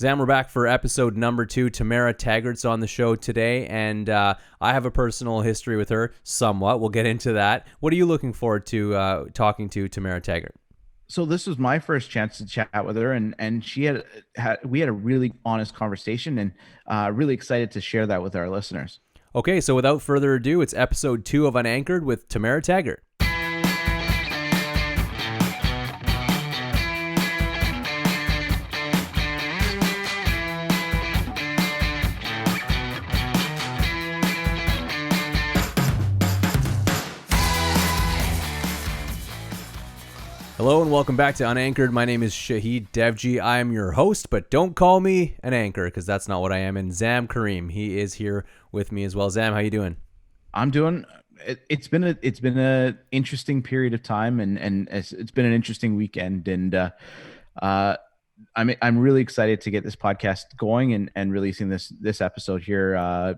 Zam, we're back for episode number 2. Tamara Taggart's on the show today, and I have a personal history with her, somewhat. We'll get into that. What are you looking forward to talking to Tamara Taggart? So this was my first chance to chat with her, and we had a really honest conversation, and really excited to share that with our listeners. Okay, so without further ado, it's episode 2 of Unanchored with Tamara Taggart. Hello and welcome back to Unanchored. My name is Shaheed Devji. I am your host, but don't call me an anchor because that's not what I am. And Zam Kareem, he is here with me as well. Zam, how you doing? I'm doing. It's been a interesting period of time, and it's been an interesting weekend, and I'm really excited to get this podcast going and releasing this episode here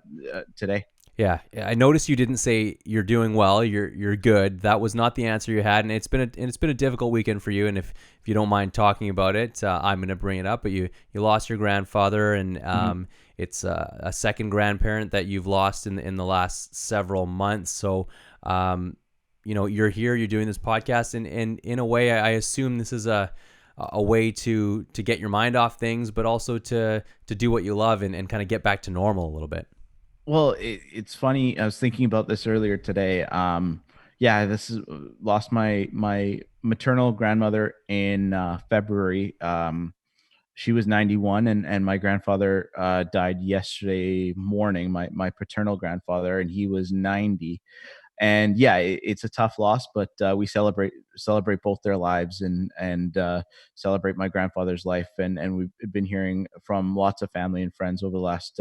today. Yeah, I noticed you didn't say you're doing well. You're good. That was not the answer you had, and it's been a difficult weekend for you. And if you don't mind talking about it, I'm going to bring it up. But you lost your grandfather, and it's a second grandparent that you've lost in the last several months. So, you're here. You're doing this podcast, and in a way, I assume this is a way to get your mind off things, but also to do what you love and kind of get back to normal a little bit. Well, it's funny. I was thinking about this earlier today. This is lost my maternal grandmother in February. She was 91, and my grandfather died yesterday morning. My paternal grandfather, and he was 90. And yeah, it's a tough loss, but we celebrate both their lives and celebrate my grandfather's life. And we've been hearing from lots of family and friends over the last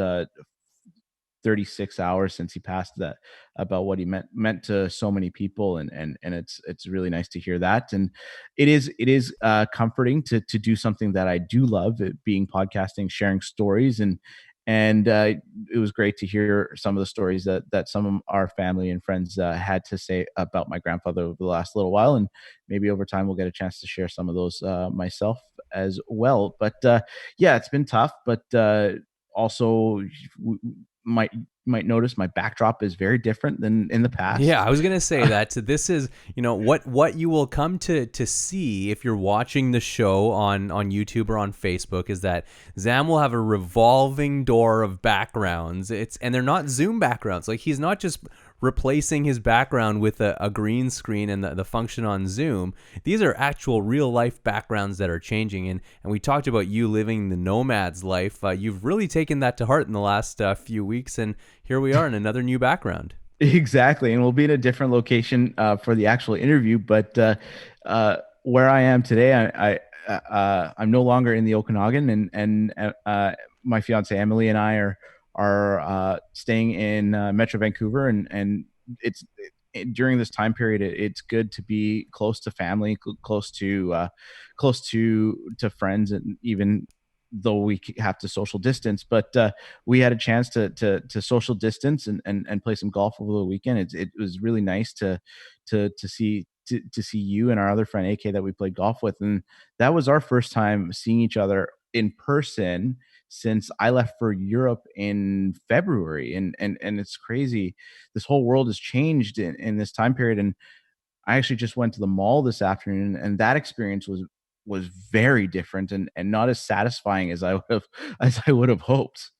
36 hours since he passed that about what he meant to so many people, and it's really nice to hear that. And it is comforting to do something that I do love, it being podcasting, sharing stories, and it was great to hear some of the stories that some of our family and friends had to say about my grandfather over the last little while, and maybe over time we'll get a chance to share some of those myself as well. But it's been tough, but also might notice my backdrop is very different than in the past. Yeah, I was gonna say that. So this is, what you will come to see if you're watching the show on YouTube or on Facebook is that Zam will have a revolving door of backgrounds. And they're not Zoom backgrounds. Like, he's not just replacing his background with a green screen and the function on Zoom. These are actual real life backgrounds that are changing. And we talked about you living the nomad's life. You've really taken that to heart in the last few weeks, and here we are in another new background. Exactly. And we'll be in a different location for the actual interview, but where I am today, I'm no longer in the Okanagan, and my fiance Emily and I are staying in Metro Vancouver, and it's during this time period, it's good to be close to family, close to friends, and even though we have to social distance, but we had a chance to social distance and play some golf over the weekend. It was really nice to see you and our other friend AK that we played golf with, and that was our first time seeing each other in person since I left for Europe in February. And it's crazy. This whole world has changed in this time period. And I actually just went to the mall this afternoon, and that experience was very different and not as satisfying as I would have hoped.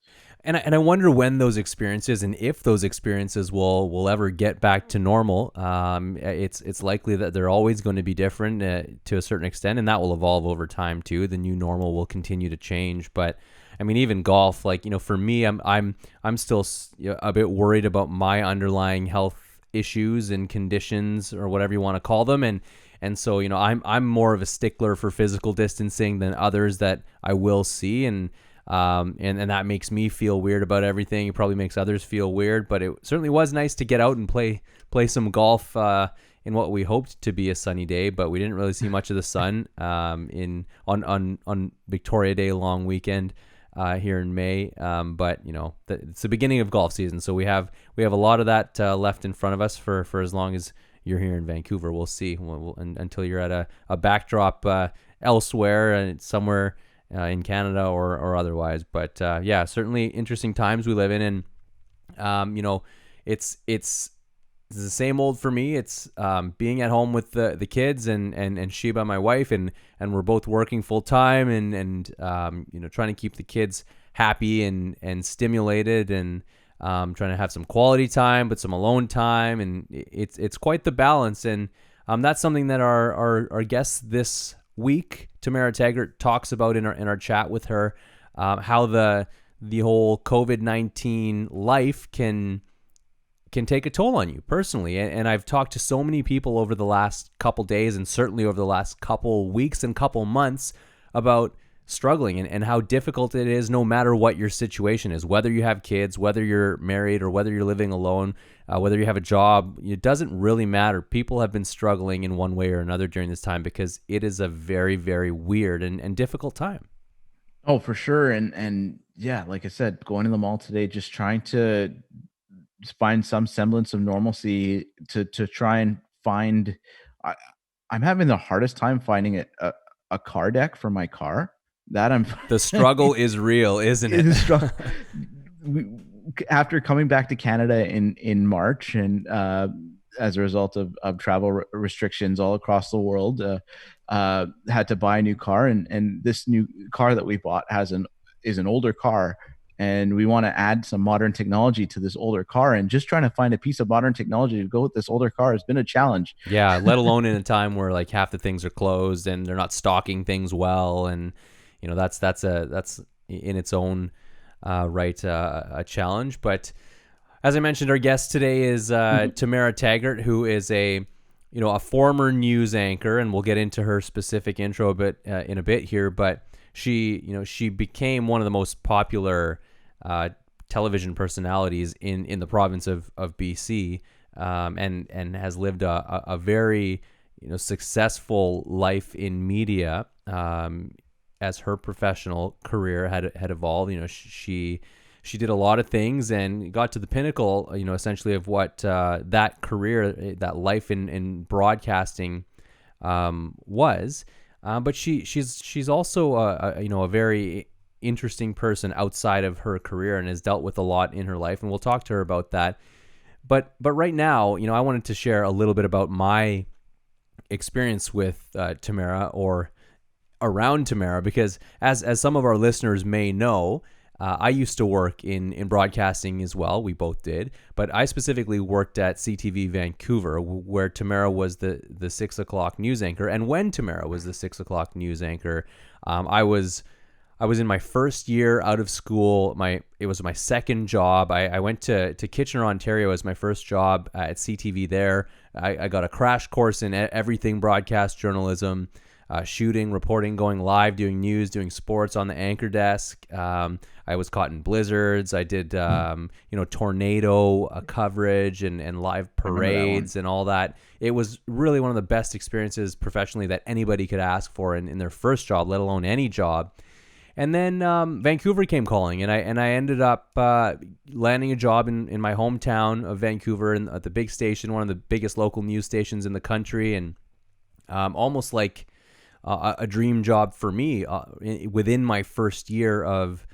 And I wonder when those experiences, and if those experiences will ever get back to normal. It's likely that they're always going to be different to a certain extent, and that will evolve over time too. The new normal will continue to change. But I mean, even golf, for me, I'm still a bit worried about my underlying health issues and conditions, or whatever you want to call them, and so I'm more of a stickler for physical distancing than others that I will see, and that makes me feel weird about everything. It probably makes others feel weird, but it certainly was nice to get out and play some golf in what we hoped to be a sunny day, but we didn't really see much of the sun on Victoria Day long weekend here in May. But it's the beginning of golf season, so we have a lot of that left in front of us for as long as you're here in Vancouver. We'll see until you're at a backdrop elsewhere and somewhere in Canada or otherwise. But yeah, certainly interesting times we live in, and it's the same old for me. It's being at home with the kids and Sheba, my wife, and we're both working full time and trying to keep the kids happy and stimulated and trying to have some quality time, but some alone time, and it's quite the balance. And that's something that our guest this week, Tamara Taggart, talks about in our chat with her, how the whole COVID-19 life can take a toll on you personally. And I've talked to so many people over the last couple days and certainly over the last couple weeks and couple months about struggling and how difficult it is no matter what your situation is, whether you have kids, whether you're married or whether you're living alone, whether you have a job. It doesn't really matter. People have been struggling in one way or another during this time because it is a very, very weird and difficult time. Oh, for sure. And yeah, like I said, going to the mall today, just trying to find some semblance of normalcy to try and find. I, I'm having the hardest time finding a car deck for my car. That I'm The struggle is real, isn't it it? is struck. we, After coming back to Canada in March, and as a result of travel restrictions all across the world, had to buy a new car, and this new car that we bought is an older car, and we want to add some modern technology to this older car, and just trying to find a piece of modern technology to go with this older car has been a challenge. Yeah, let alone in a time where like half the things are closed and they're not stocking things well, and that's in its own right a challenge. But as I mentioned, our guest today is Tamara Taggart, who is a former news anchor, and we'll get into her specific intro a bit in a bit here. But she became one of the most popular television personalities in the province of BC, and has lived a very successful life in media as her professional career had evolved. She did a lot of things and got to the pinnacle, essentially of what that career, that life in broadcasting was. But she's also a very interesting person outside of her career and has dealt with a lot in her life, and we'll talk to her about that. But right now, I wanted to share a little bit about my experience with Tamara, or around Tamara, because as some of our listeners may know, I used to work in broadcasting as well. We both did, but I specifically worked at CTV Vancouver, where Tamara was the 6 o'clock news anchor. And when Tamara was the 6 o'clock news anchor, I was in my first year out of school. It was my second job. I went to Kitchener, Ontario as my first job at CTV there. I got a crash course in everything broadcast journalism. Shooting, reporting, going live, doing news, doing sports on the anchor desk. I was caught in blizzards. I did, tornado coverage and live parades and all that. It was really one of the best experiences professionally that anybody could ask for in their first job, let alone any job. And then Vancouver came calling, and I ended up landing a job in my hometown of Vancouver, at the big station, one of the biggest local news stations in the country, and almost like a dream job for me within my first year of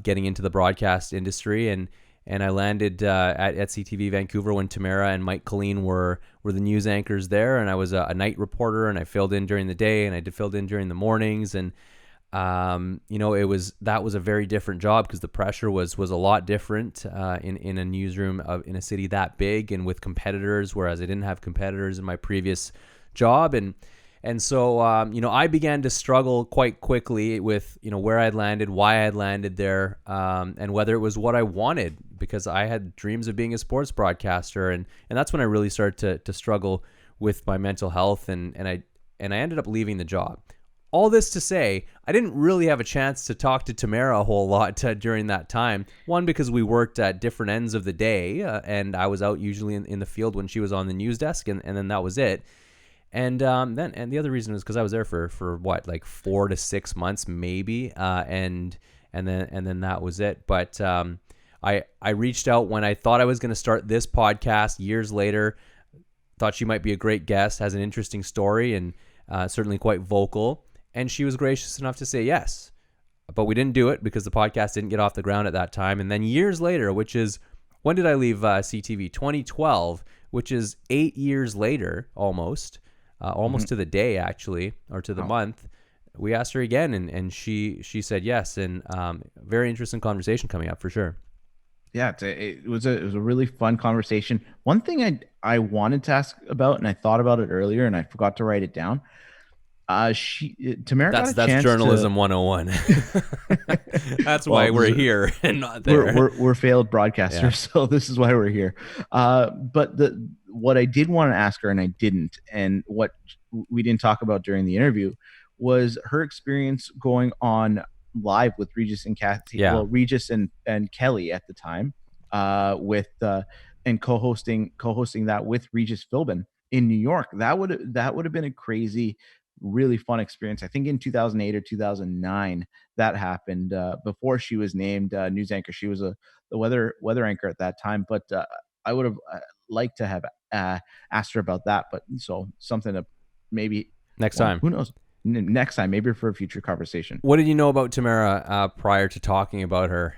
getting into the broadcast industry, and I landed at CTV Vancouver when Tamara and Mike Colleen were the news anchors there, and I was a night reporter, and I filled in during the day, and I filled in during the mornings, and that was a very different job because the pressure was a lot different in a newsroom in a city that big and with competitors, whereas I didn't have competitors in my previous job. And so, I began to struggle quite quickly with, where I'd landed, why I'd landed there, and whether it was what I wanted, because I had dreams of being a sports broadcaster. And that's when I really started to struggle with my mental health, and I ended up leaving the job. All this to say, I didn't really have a chance to talk to Tamara a whole lot during that time. One, because we worked at different ends of the day, and I was out usually in the field when she was on the news desk, and then that was it. And the other reason is because I was there for what, like 4 to 6 months maybe, and then that was it. But I reached out when I thought I was going to start this podcast years later. Thought she might be a great guest, has an interesting story, and certainly quite vocal. And she was gracious enough to say yes. But we didn't do it because the podcast didn't get off the ground at that time. And then years later, which is, when did I leave CTV? 2012, which is 8 years later, almost to the day, actually, or to the month. We asked her again, and she said yes. And very interesting conversation coming up for sure. Yeah, it was a really fun conversation. One thing I wanted to ask about, and I thought about it earlier, and I forgot to write it down. Tamara got a That's chance journalism to. 101. That's why Well, we're here and not there. we're failed broadcasters, Yeah. so this is why we're here. But what I did want to ask her, and I didn't, and what we didn't talk about during the interview, was her experience going on live with Regis and Kathy. Yeah. Well, Regis and Kelly at the time, with and co-hosting that with Regis Philbin in New York. That would have been a crazy, really fun experience. I think in 2008 or 2009 that happened, before she was named news anchor. She was the weather anchor at that time, but I would have liked to have asked her about that. But so something to maybe Next time. Who knows? Next time, maybe for a future conversation. What did you know about Tamara prior to talking about her,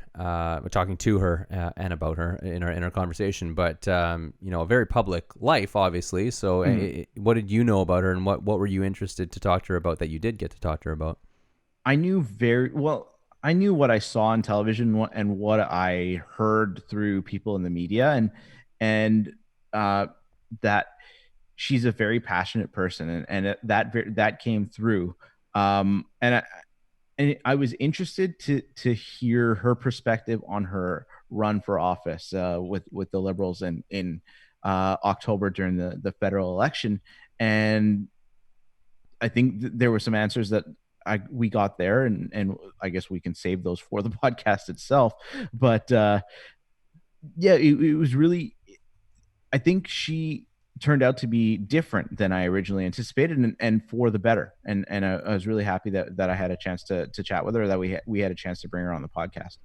talking to her and about her in our conversation? But a very public life, obviously. So, what did you know about her, and what were you interested to talk to her about that you did get to talk to her about? I knew very well. I knew what I saw on television and what I heard through people in the media, and that she's a very passionate person, and that came through. And I was interested to hear her perspective on her run for office with the Liberals in October during the federal election, and I think there were some answers that we got there, and I guess we can save those for the podcast itself. But yeah, it was really. I think she turned out to be different than I originally anticipated, and for the better. And I was really happy that I had a chance to chat with her, that we had a chance to bring her on the podcast.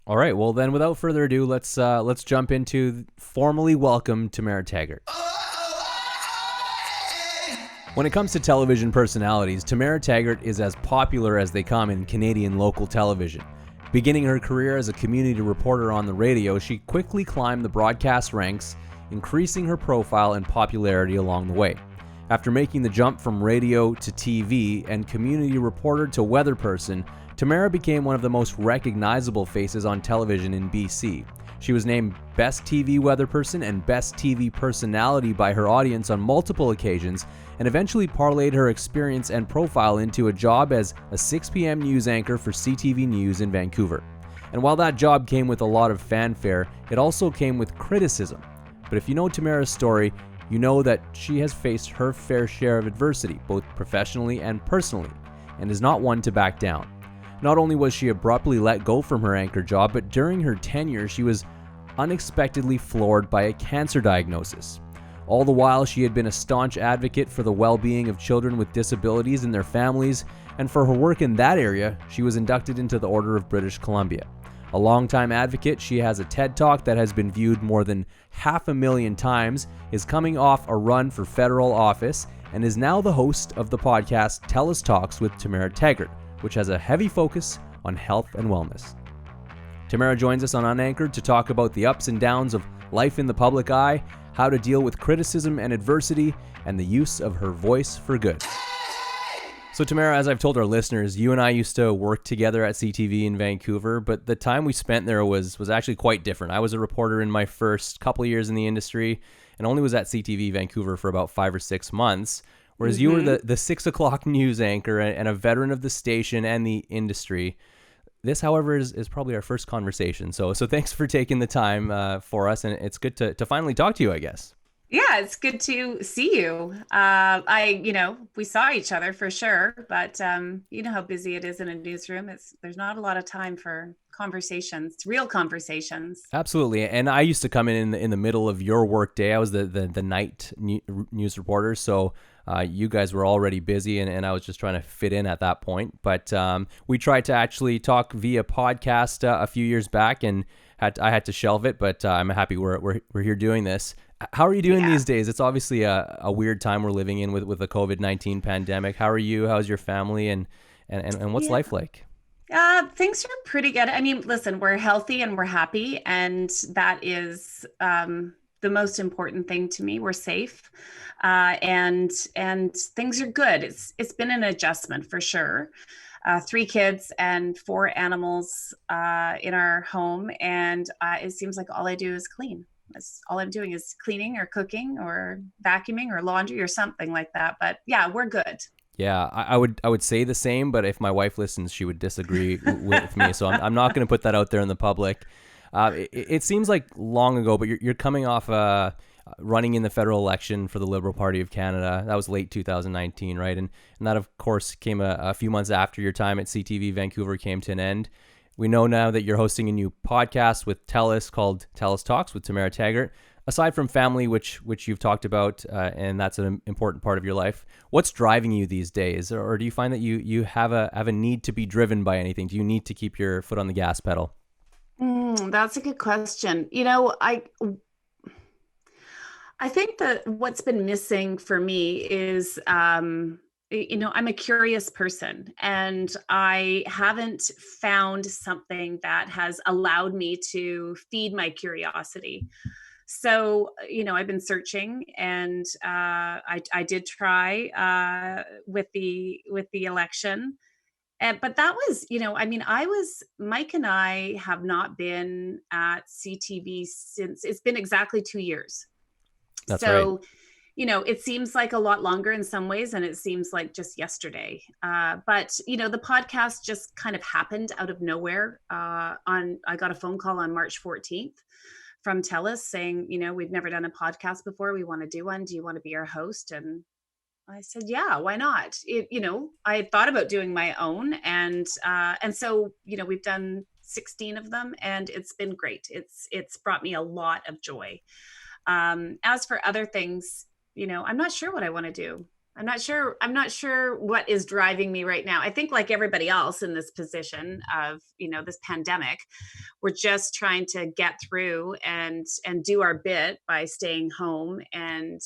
All right. Well, then, without further ado, let's jump into formally welcome Tamara Taggart. When it comes to television personalities, Tamara Taggart is as popular as they come in Canadian local television. Beginning her career as a community reporter on the radio, she quickly climbed the broadcast ranks, increasing her profile and popularity along the way. After making the jump from radio to TV and community reporter to weather person, Tamara became one of the most recognizable faces on television in BC. She was named Best TV Weather Person and Best TV Personality by her audience on multiple occasions, and eventually parlayed her experience and profile into a job as a 6 p.m. news anchor for CTV News in Vancouver. And while that job came with a lot of fanfare, it also came with criticism. But if you know Tamara's story, you know that she has faced her fair share of adversity, both professionally and personally, and is not one to back down. Not only was she abruptly let go from her anchor job, but during her tenure, she was unexpectedly floored by a cancer diagnosis. All the while, she had been a staunch advocate for the well-being of children with disabilities and their families, and for her work in that area, she was inducted into the Order of British Columbia. A longtime advocate, she has a TED Talk that has been viewed more than 500,000 times, is coming off a run for federal office, and is now the host of the podcast Tell Us Talks with Tamara Taggart, which has a heavy focus on health and wellness. Tamara joins us on Unanchored to talk about the ups and downs of life in the public eye, how to deal with criticism and adversity, and the use of her voice for good. So Tamara, as I've told our listeners, you and I used to work together at CTV in Vancouver, but the time we spent there was actually quite different. I was a reporter in my first couple of years in the industry and only was at CTV Vancouver for about 5 or 6 months, whereas you were the 6 o'clock news anchor and a veteran of the station and the industry. This, however, is probably our first conversation. So thanks for taking the time for us, and it's good to finally talk to you, I guess. Yeah, it's good to see you. We saw each other for sure, but you know how busy it is in a newsroom. There's not a lot of time for conversations, real conversations. Absolutely. And I used to come in the middle of your work day. I was the night news reporter. So you guys were already busy, and I was just trying to fit in at that point. But we tried to actually talk via podcast a few years back, and I had to shelve it, but I'm happy we're here doing this. How are you doing Yeah. these days? It's obviously a weird time we're living in with the COVID-19 pandemic. How are you? How's your family? And what's Yeah. life like? Things are pretty good. I mean, listen, we're healthy and we're happy, and that is the most important thing to me. We're safe, and things are good. It's been an adjustment for sure. Three kids and four animals in our home, and it seems like all I do is clean. That's all I'm doing is cleaning or cooking or vacuuming or laundry or something like that. But yeah, we're good. Yeah, I would say the same, but if my wife listens, she would disagree with me. So I'm not going to put that out there in the public. It seems like long ago, but you're coming off running in the federal election for the Liberal Party of Canada. That was late 2019, right? And that, of course, came a few months after your time at CTV Vancouver came to an end. We know now that you're hosting a new podcast with TELUS called TELUS Talks with Tamara Taggart. Aside from family, which you've talked about, and that's an important part of your life, what's driving you these days? Or do you find that you have a need to be driven by anything? Do you need to keep your foot on the gas pedal? That's a good question. I think that what's been missing for me is, I'm a curious person, and I haven't found something that has allowed me to feed my curiosity. So, I've been searching, and I did try with the election. But that was, Mike and I have not been at CTV since it's been exactly 2 years. That's right. So, it seems like a lot longer in some ways, and it seems like just yesterday. But the podcast just kind of happened out of nowhere. I got a phone call on March 14th from TELUS saying, we've never done a podcast before. We want to do one. Do you want to be our host? And I said, yeah, why not? I had thought about doing my own, and so we've done 16 of them, and it's been great. It's brought me a lot of joy. As for other things, I'm not sure what I want to do. I'm not sure what is driving me right now. I think like everybody else in this position of, this pandemic, we're just trying to get through and do our bit by staying home and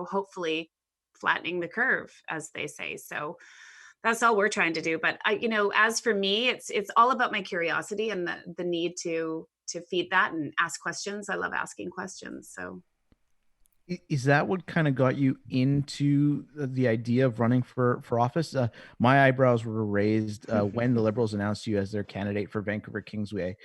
hopefully flattening the curve, as they say. So that's all we're trying to do. But as for me, it's all about my curiosity and the need to feed that and ask questions. I love asking questions. So Is that what kind of got you into the idea of running for office? My eyebrows were raised when the Liberals announced you as their candidate for Vancouver Kingsway.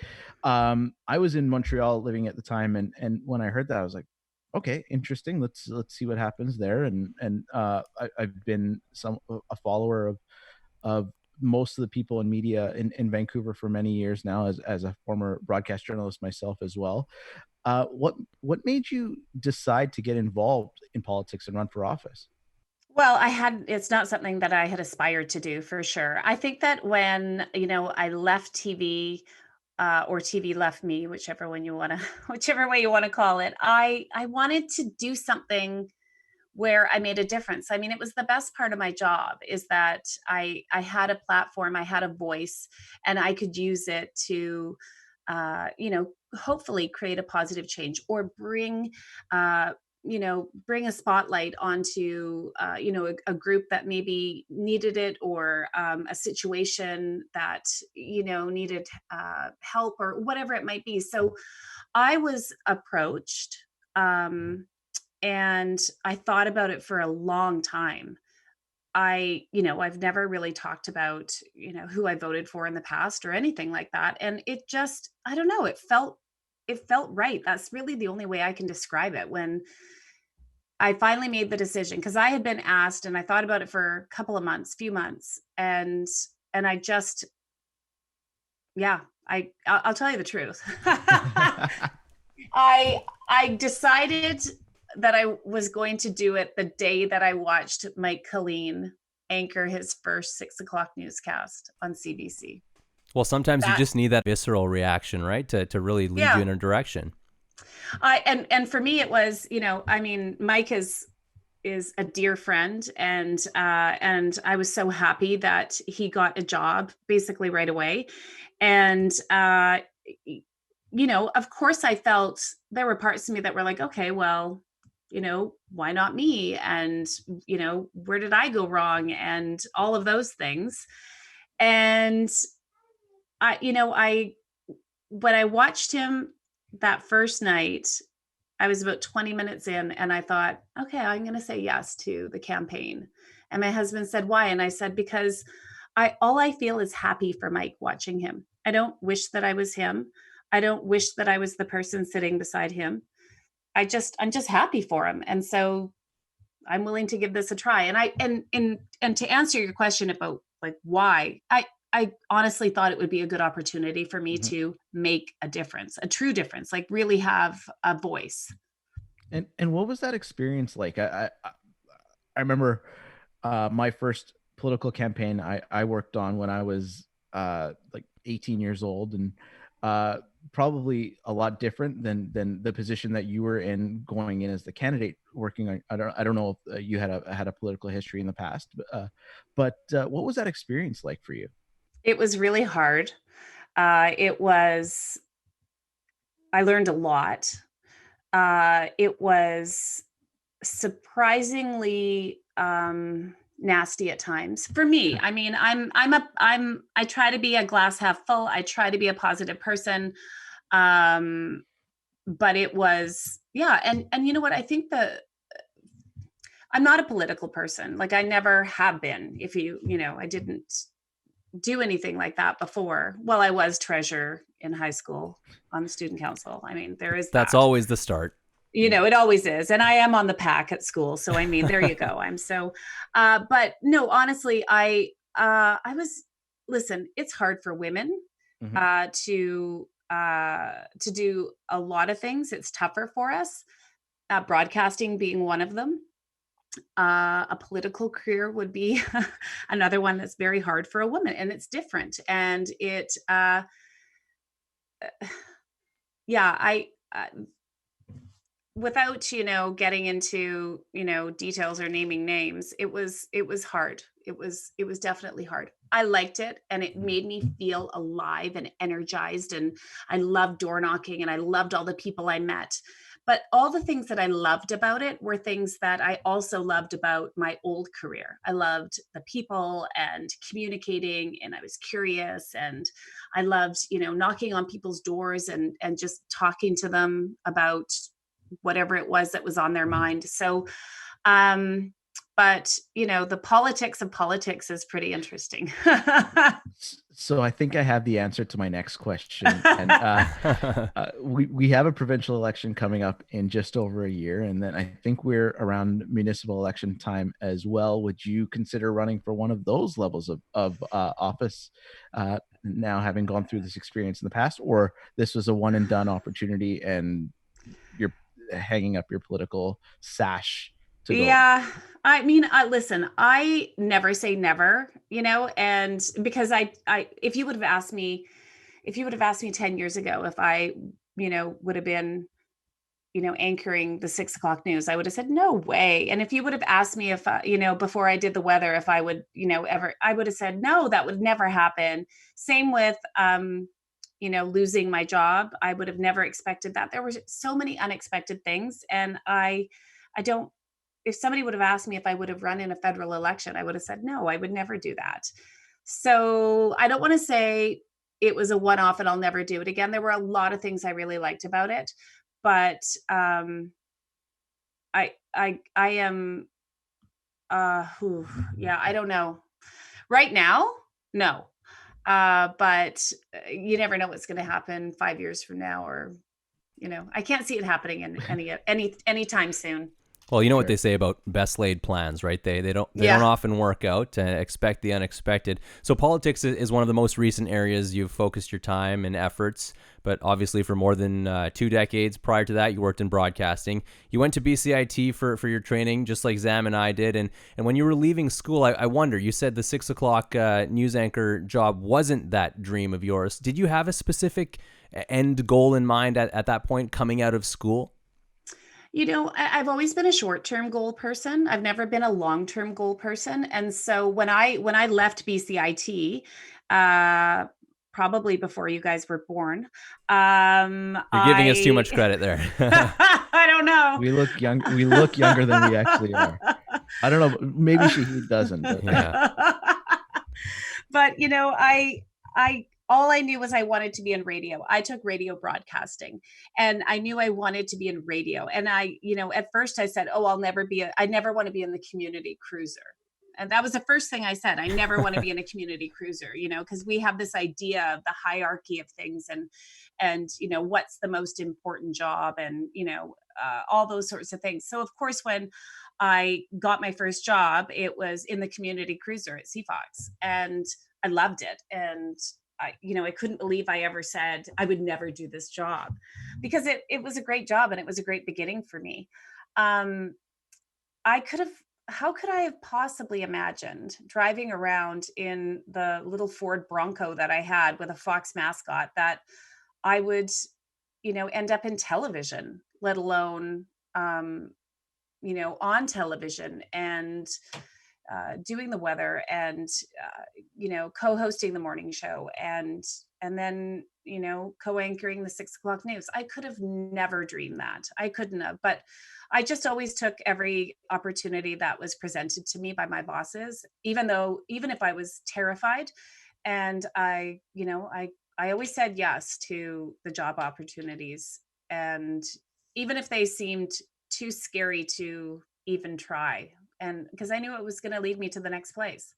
I was in Montreal living at the time, and when I heard that, I was like, okay, interesting. Let's see what happens there. I've been a follower of most of the people in media in Vancouver for many years now, as a former broadcast journalist myself as well. What made you decide to get involved in politics and run for office? well, it's not something that I had aspired to do for sure. I think that when, I left TV, or TV left me, whichever one you want to, whichever way you want to call it, I wanted to do something where I made a difference. I mean, it was the best part of my job is that I had a platform, I had a voice, and I could use it to, hopefully create a positive change or uh, bring a spotlight onto, a group that maybe needed it, or a situation that, needed help or whatever it might be. So I was approached. And I thought about it for a long time. I've never really talked about, who I voted for in the past or anything like that. And it just, I don't know, it felt right. That's really the only way I can describe it. When I finally made the decision, because I had been asked and I thought about it for a couple of months, few months, and I just, yeah, I'll tell you the truth. I decided that I was going to do it the day that I watched Mike Colleen anchor his first 6 o'clock newscast on CBC. Well, sometimes you That, just need that visceral reaction, right, to really lead you yeah. in a direction. And for me, it was, Mike is a dear friend, and I was so happy that he got a job basically right away, and of course I felt there were parts of me that were like, okay, well, why not me? And, where did I go wrong? And all of those things. And I when I watched him that first night, I was about 20 minutes in and I thought, okay, I'm going to say yes to the campaign. And my husband said, why? And I said, because all I feel is happy for Mike watching him. I don't wish that I was him. I don't wish that I was the person sitting beside him. I'm just happy for him. And so I'm willing to give this a try. And to answer your question about like why, I honestly thought it would be a good opportunity for me to make a difference, a true difference, like really have a voice. And what was that experience like? I remember my first political campaign I worked on when I was like 18 years old, and probably a lot different than the position that you were in going in as the candidate working on. I don't know if you had a political history in the past, but what was that experience like for you? It was really hard. It was. I learned a lot. It was surprisingly nasty at times for me. I mean, I try to be a glass half full. I try to be a positive person. But it was, yeah. And you know what? I think I'm not a political person. Like I never have been. If I didn't do anything like that before. Well, I was treasurer in high school on the student council. I mean, there is That's that. always the start. It always is. And I am on the pack at school. So, I mean, there you go. I'm so, but no, honestly, listen, it's hard for women to do a lot of things. It's tougher for us, broadcasting being one of them. A political career would be another one that's very hard for a woman, and it's different. And yeah, without getting into details or naming names, it was hard. It was definitely hard. I liked it, and it made me feel alive and energized, and I loved door knocking, and I loved all the people I met. But all the things that I loved about it were things that I also loved about my old career. I loved the people and communicating, and I was curious, and I loved knocking on people's doors and just talking to them about whatever it was that was on their mind. So, but the politics of politics is pretty interesting. So I think I have the answer to my next question. And we have a provincial election coming up in just over a year, and then I think we're around municipal election time as well. Would you consider running for one of those levels of office now, having gone through this experience in the past, or this was a one and done opportunity and you're hanging up your political sash to go? Yeah. I mean, listen, I never say never, and because if you would have asked me 10 years ago, if I, would have been, anchoring the 6 o'clock news, I would have said, no way. And if you would have asked me if, before I did the weather, if I would, I would have said, no, that would never happen. Same with, losing my job. I would have never expected that. There were so many unexpected things. And I don't, if somebody would have asked me if I would have run in a federal election, I would have said, no, I would never do that. So I don't want to say it was a one-off and I'll never do it again. There were a lot of things I really liked about it, but I am, yeah, I don't know. Right now, no. But you never know what's going to happen 5 years from now, or, I can't see it happening in anytime soon. Well, you know what they say about best laid plans, right? They don't often work out. Expect the unexpected. So politics is one of the most recent areas you've focused your time and efforts. But obviously, for more than 2 decades prior to that, you worked in broadcasting. You went to BCIT for your training, just like Zam and I did. And when you were leaving school, I wonder. You said the 6 o'clock news anchor job wasn't that dream of yours. Did you have a specific end goal in mind at that point, coming out of school? I've always been a short-term goal person. I've never been a long-term goal person. And so when I left BCIT, probably before you guys were born. You're giving us too much credit there. I don't know. We look young. We look younger than we actually are. I don't know. Maybe Shaheed doesn't. But Yeah. But you know, I all I knew was I wanted to be in radio. I took radio broadcasting, and I knew I wanted to be in radio. And I, you know, at first I said, "Oh, I never want to be in the community cruiser." And that was the first thing I said. I never want to be in a community cruiser, you know, because we have this idea of the hierarchy of things, and you know, what's the most important job, and you know, all those sorts of things. So of course, when I got my first job, it was in the community cruiser at Seafox, and I loved it. And I, you know, I couldn't believe I ever said I would never do this job, because it was a great job and it was a great beginning for me. Um, I could have, how could I have possibly imagined driving around in the little Ford Bronco that I had with a Fox mascot, that I would, you know, end up in television, let alone, um, you know, on television, and doing the weather, and you know, co-hosting the morning show, and then you know, co-anchoring the 6 o'clock news. I could have never dreamed that. I couldn't have. But I just always took every opportunity that was presented to me by my bosses, even if I was terrified. And I, you know, I always said yes to the job opportunities, and even if they seemed too scary to even try, and because I knew it was going to lead me to the next place.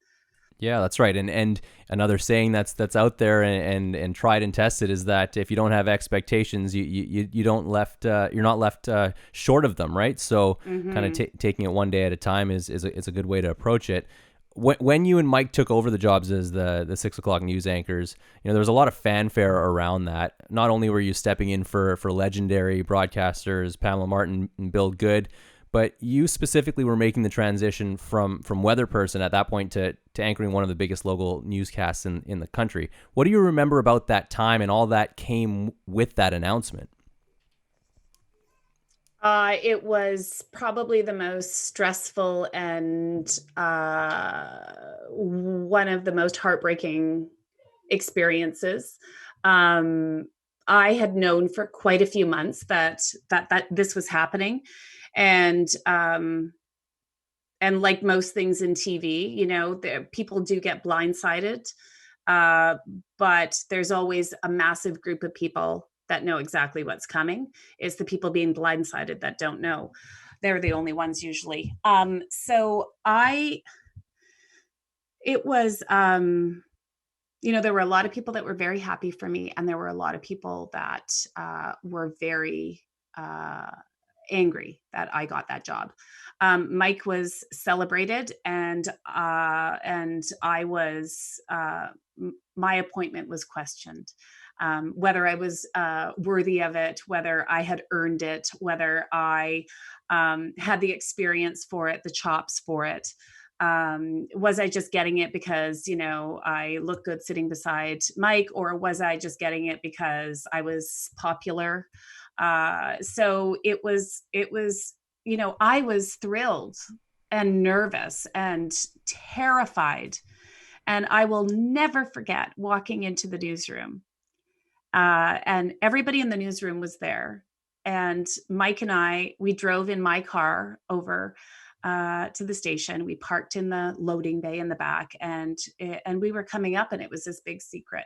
Yeah, that's right. And another saying that's out there and tried and tested is that if you don't have expectations, you don't left you're not left short of them, right? So kind of taking it one day at a time is a good way to approach it. When you and Mike took over the jobs as the 6 o'clock news anchors, you know, there was a lot of fanfare around that. Not only were you stepping in for legendary broadcasters Pamela Martin and Bill Good, but you specifically were making the transition from weather person at that point to anchoring one of the biggest local newscasts in the country. What do you remember about that time and all that came with that announcement? It was probably the most stressful and one of the most heartbreaking experiences. Um, I had known for quite a few months that this was happening, and like most things in TV, you know, people do get blindsided, uh, but there's always a massive group of people that know exactly what's coming. It's the people being blindsided that don't know. They're the only ones usually. It was, you know, there were a lot of people that were very happy for me, and there were a lot of people that were very uh, angry that I got that job. Mike was celebrated, and I was my appointment was questioned. Whether I was worthy of it, whether I had earned it, whether I had the experience for it, the chops for it. Was I just getting it because, you know, I look good sitting beside Mike, or was I just getting it because I was popular? So it was, you know, I was thrilled and nervous and terrified. And I will never forget walking into the newsroom. And everybody in the newsroom was there. And Mike and we drove in my car over to the station. We parked in the loading bay in the back, and we were coming up, and it was this big secret.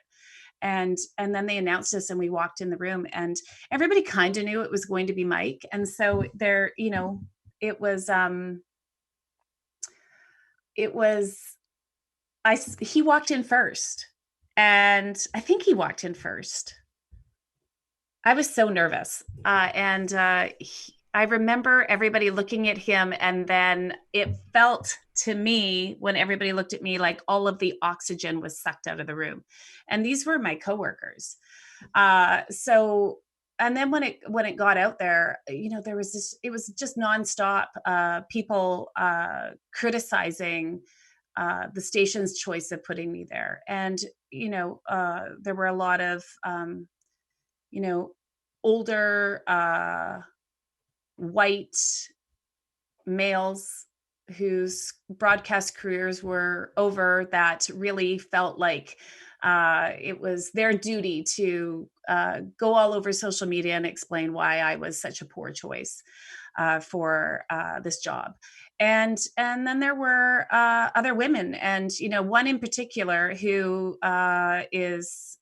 And then they announced us, and we walked in the room, and everybody kind of knew it was going to be Mike. And so there, you know, it was it was he walked in first, and I think he walked in first. I was so nervous. I remember everybody looking at him, and then it felt to me, when everybody looked at me, like all of the oxygen was sucked out of the room. And these were my coworkers. So, and then when it got out there, you know, there was this, it was just nonstop, people criticizing the station's choice of putting me there. And, you know, there were a lot of, you know, older white males whose broadcast careers were over, that really felt like It was their duty to go all over social media and explain why I was such a poor choice for this job. And then there were other women, and one in particular who is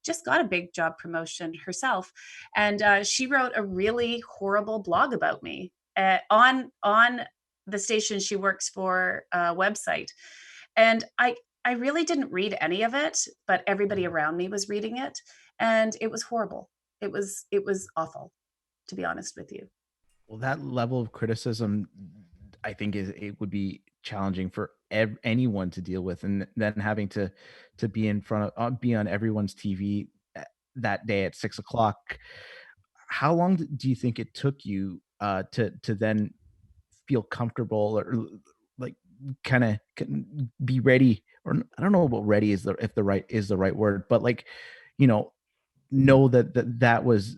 just got a big job promotion herself, and she wrote a really horrible blog about me on the station she works for website. And I really didn't read any of it, but everybody around me was reading it, and it was horrible. It was awful, to be honest with you. Well, that level of criticism, I think, it would be challenging for anyone to deal with, and then having to be in front of be on everyone's TV that day at 6 o'clock. How long do you think it took you to then feel comfortable, or like kind of be ready? Or I don't know about ready is the right word, but like, you know that was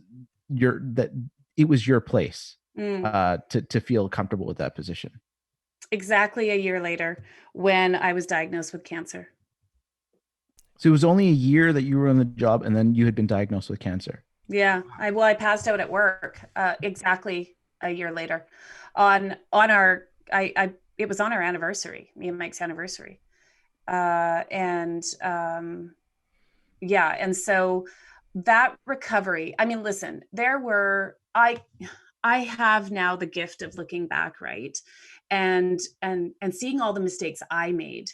that it was your place Mm. to feel comfortable with that position. Exactly a year later, when I was diagnosed with cancer. So it was only a year that you were on the job, and then you had been diagnosed with cancer. Yeah, I passed out at work exactly a year later, on our I it was on our anniversary, me and Mike's anniversary, and yeah, and so that recovery. I mean, listen, there were I have now the gift of looking back, right, and seeing all the mistakes I made,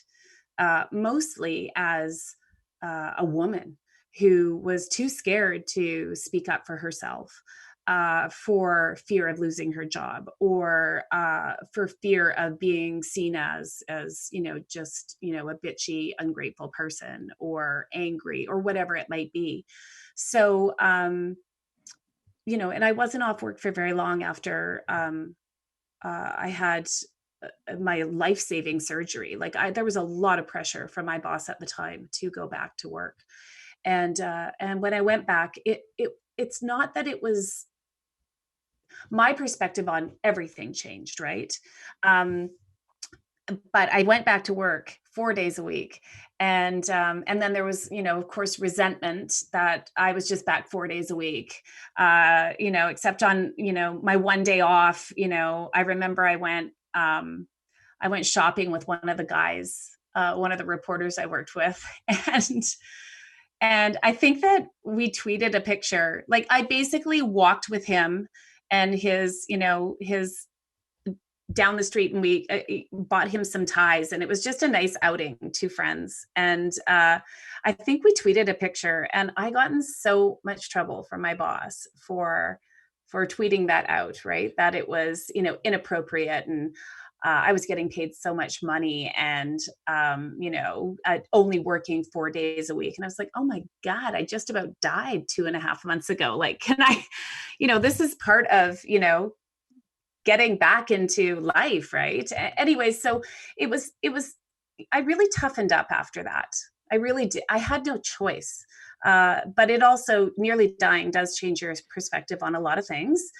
mostly as a woman who was too scared to speak up for herself, for fear of losing her job, or for fear of being seen as just a bitchy, ungrateful person, or angry, or whatever it might be. So and I wasn't off work for very long after I had my life-saving surgery. Like, there was a lot of pressure from my boss at the time to go back to work. And when I went back, it's not that it was my perspective on everything changed, right? Um, but I went back to work 4 days a week, and then there was, of course, resentment that I was just back 4 days a week, except on my one day off. I remember I went shopping with one of the guys, one of the reporters I worked with, and I think that we tweeted a picture. Like, I basically walked with him and his down the street, and we bought him some ties, and it was just a nice outing, two friends. And I think we tweeted a picture, and I got in so much trouble from my boss for tweeting that out, right? That it was inappropriate, and I was getting paid so much money, and only working 4 days a week. And I was like, oh my God, I just about died 2.5 months ago. Like, can I, this is part of getting back into life, right? Anyway, so it was I really toughened up after that. I really did. I had no choice. But it also, nearly dying does change your perspective on a lot of things,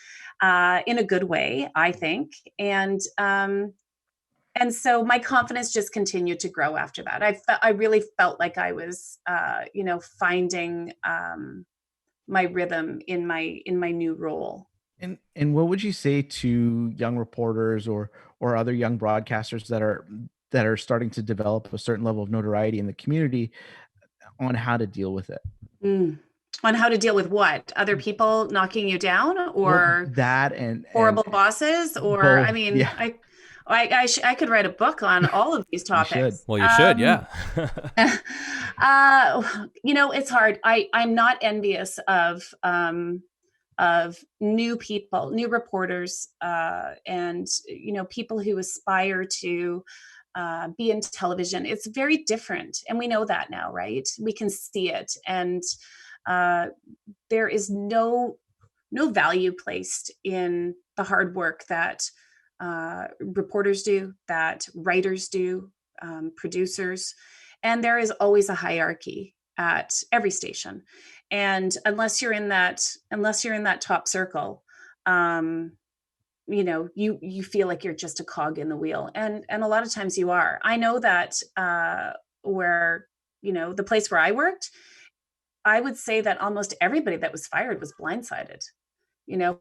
in a good way, I think. And so my confidence just continued to grow after that. I really felt like I was, finding my rhythm in my new role. And what would you say to young reporters or other young broadcasters that are starting to develop a certain level of notoriety in the community on how to deal with it? Mm. On how to deal with what? Other people knocking you down, Well, or that horrible bosses, or I both, mean, yeah. I could write a book on all of these You should. topics. Well, you should, yeah. It's hard. I'm not envious of new people, new reporters, and people who aspire to be in television. It's very different, and we know that now, right? We can see it, and uh, there is no value placed in the hard work that reporters do, that writers do, producers, and there is always a hierarchy at every station. And unless you're in that top circle, um, you feel like you're just a cog in the wheel, and a lot of times you are. I know that where the place where I worked, I would say that almost everybody that was fired was blindsided.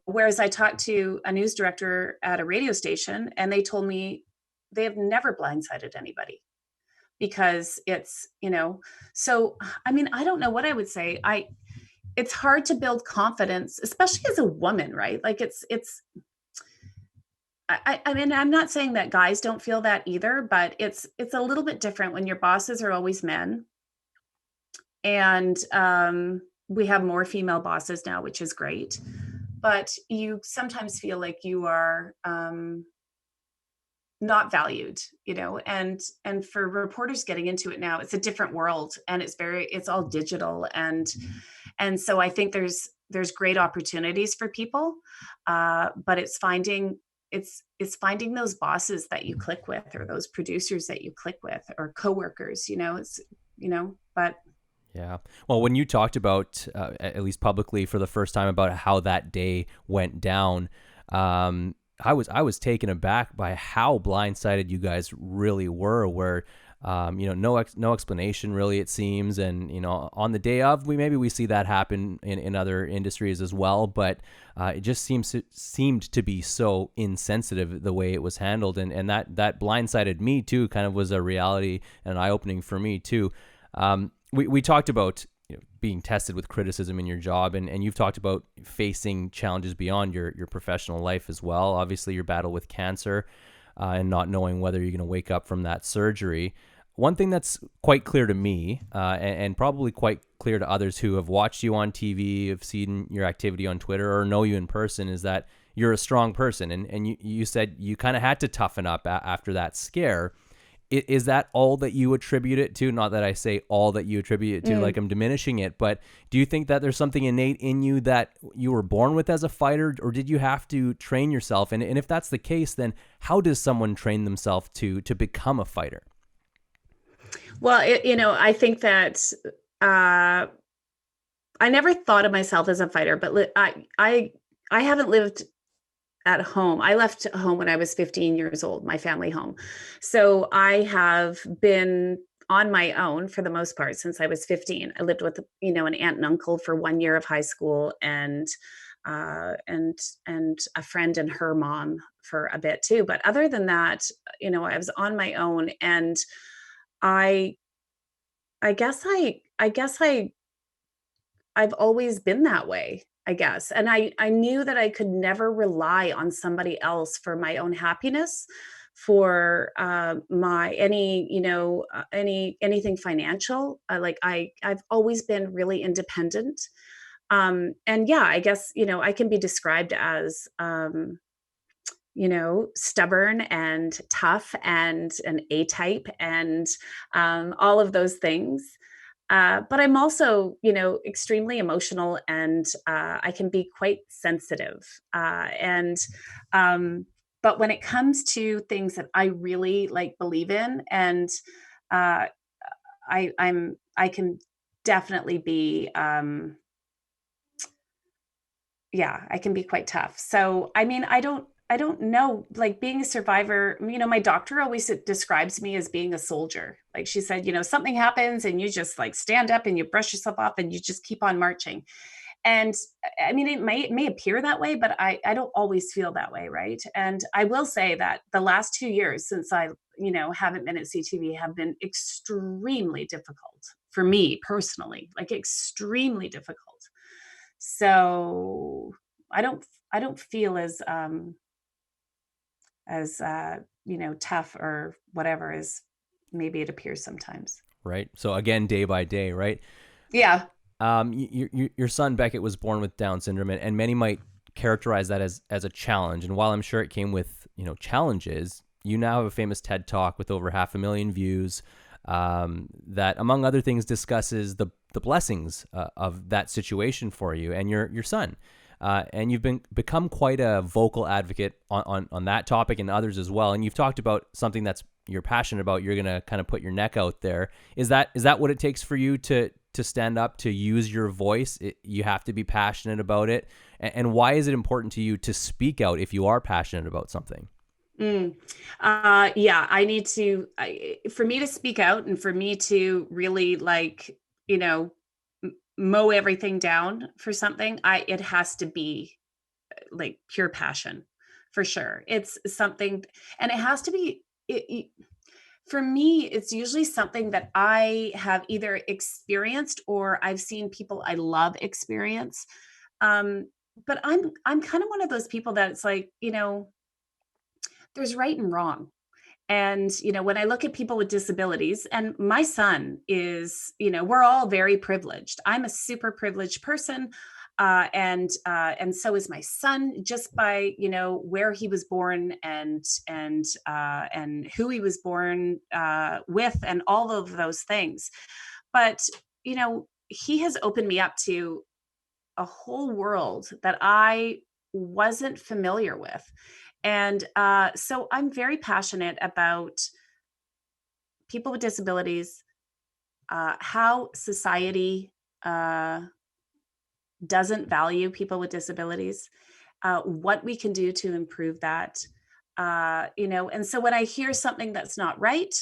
Whereas I talked to a news director at a radio station and they told me they have never blindsided anybody because so I mean, I don't know what I would say. It's hard to build confidence, especially as a woman, right? Like I mean, I'm not saying that guys don't feel that either, but it's a little bit different when your bosses are always men. And we have more female bosses now, which is great. But you sometimes feel like you are not valued, and for reporters getting into it now, it's a different world, and it's all digital, and so I think there's great opportunities for people, but it's finding those bosses that you click with, or those producers that you click with, or coworkers. But Yeah. Well, when you talked about, at least publicly for the first time, about how that day went down, I was taken aback by how blindsided you guys really were. Where, no explanation really, it seems, and on the day of, we see that happen in other industries as well. But it just seemed to be so insensitive the way it was handled, and that blindsided me too. Kind of was a reality and eye opening for me too. We talked about being tested with criticism in your job, and you've talked about facing challenges beyond your professional life as well. Obviously, your battle with cancer and not knowing whether you're going to wake up from that surgery. One thing that's quite clear to me, and probably quite clear to others who have watched you on TV, have seen your activity on Twitter, or know you in person, is that you're a strong person. And you said you kind of had to toughen up after that scare. Is that all that you attribute it to? Not that I say all that you attribute it to, like I'm diminishing it, but do you think that there's something innate in you that you were born with as a fighter, or did you have to train yourself? And if that's the case, then how does someone train themselves to become a fighter? Well, I think that I never thought of myself as a fighter, but I haven't lived at home. I left home when I was 15 years old, my family home. So I have been on my own for the most part since I was 15. I lived with, an aunt and uncle for 1 year of high school, and a friend and her mom for a bit too. But other than that, I was on my own, and I guess I've always been that way, I guess. And I knew that I could never rely on somebody else for my own happiness, for anything financial. I've always been really independent. And yeah, I guess, I can be described as, stubborn and tough and an A-type, and all of those things. But I'm also, extremely emotional, and I can be quite sensitive. But when it comes to things that I really believe in, and uh, I can definitely be, I can be quite tough. So, I mean, I don't know, being a survivor, my doctor always describes me as being a soldier. Like she said, something happens and you just stand up and you brush yourself off and you just keep on marching. And I mean, it may appear that way, but I don't always feel that way. Right. And I will say that the last 2 years since I, haven't been at CTV have been extremely difficult for me personally, extremely difficult. So I don't feel as tough or whatever as maybe it appears sometimes. Right. So again, day by day, right? Yeah. Your son Beckett was born with Down syndrome, and many might characterize that as a challenge. And while I'm sure it came with challenges, you now have a famous TED Talk with over 500,000 views, that, among other things, discusses the blessings of that situation for you and your son. And you've become quite a vocal advocate on that topic and others as well. And you've talked about something that's you're passionate about. You're going to kind of put your neck out there. Is that what it takes for you to stand up, to use your voice? You have to be passionate about it. And why is it important to you to speak out if you are passionate about something? Mm. Yeah, I need to, for me to speak out and for me to really like, you know, mow everything down for something, it has to be like pure passion for sure. It's something, and it has to be, for me, it's usually something that I have either experienced or I've seen people I love experience. Um, but I'm kind of one of those people that it's like, there's right and wrong. And, when I look at people with disabilities, and my son is, we're all very privileged. I'm a super privileged person. And so is my son, just by where he was born and who he was born with, and all of those things. But he has opened me up to a whole world that I wasn't familiar with. And so I'm very passionate about people with disabilities, how society uh, doesn't value people with disabilities, what we can do to improve that. And so when I hear something that's not right,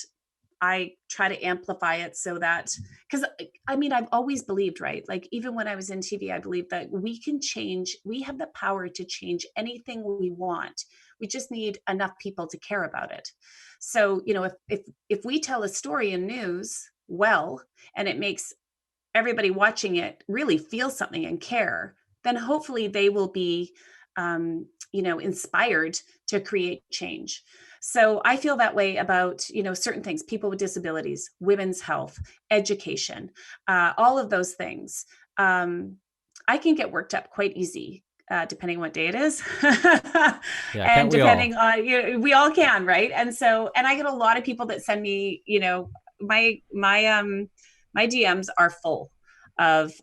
I try to amplify it so that, because I mean, I've always believed, right? Like, even when I was in TV, I believed that we can change, we have the power to change anything we want. We just need enough people to care about it. So, if we tell a story in news well, and it makes everybody watching it really feel something and care, then hopefully they will be, inspired to create change. So I feel that way about, certain things, people with disabilities, women's health, education, all of those things. I can get worked up quite easy. Depending on what day it is, Yeah, and can't we all? depending on, we all can, right? And I get a lot of people that send me, my DMs are full of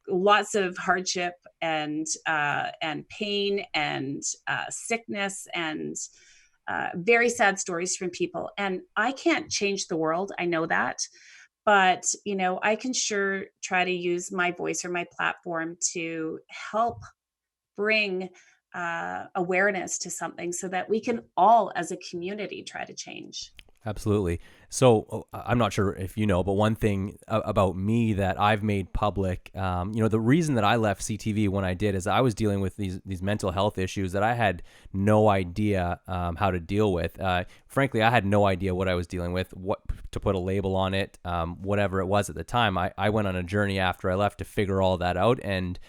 lots of hardship and pain and sickness and very sad stories from people. And I can't change the world. I know that. But, I can sure try to use my voice or my platform to help bring awareness to something so that we can all, as a community, try to change. Absolutely. So I'm not sure if you know, but one thing about me that I've made public, the reason that I left CTV when I did is I was dealing with these mental health issues that I had no idea how to deal with. Frankly, I had no idea what I was dealing with, what to put a label on it, whatever it was at the time. I went on a journey after I left to figure all that out, and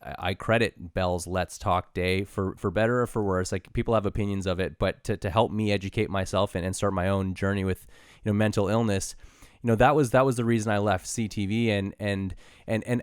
I credit Bell's Let's Talk Day for better or for worse. Like, people have opinions of it, but to help me educate myself and start my own journey with, mental illness, that was the reason I left CTV. And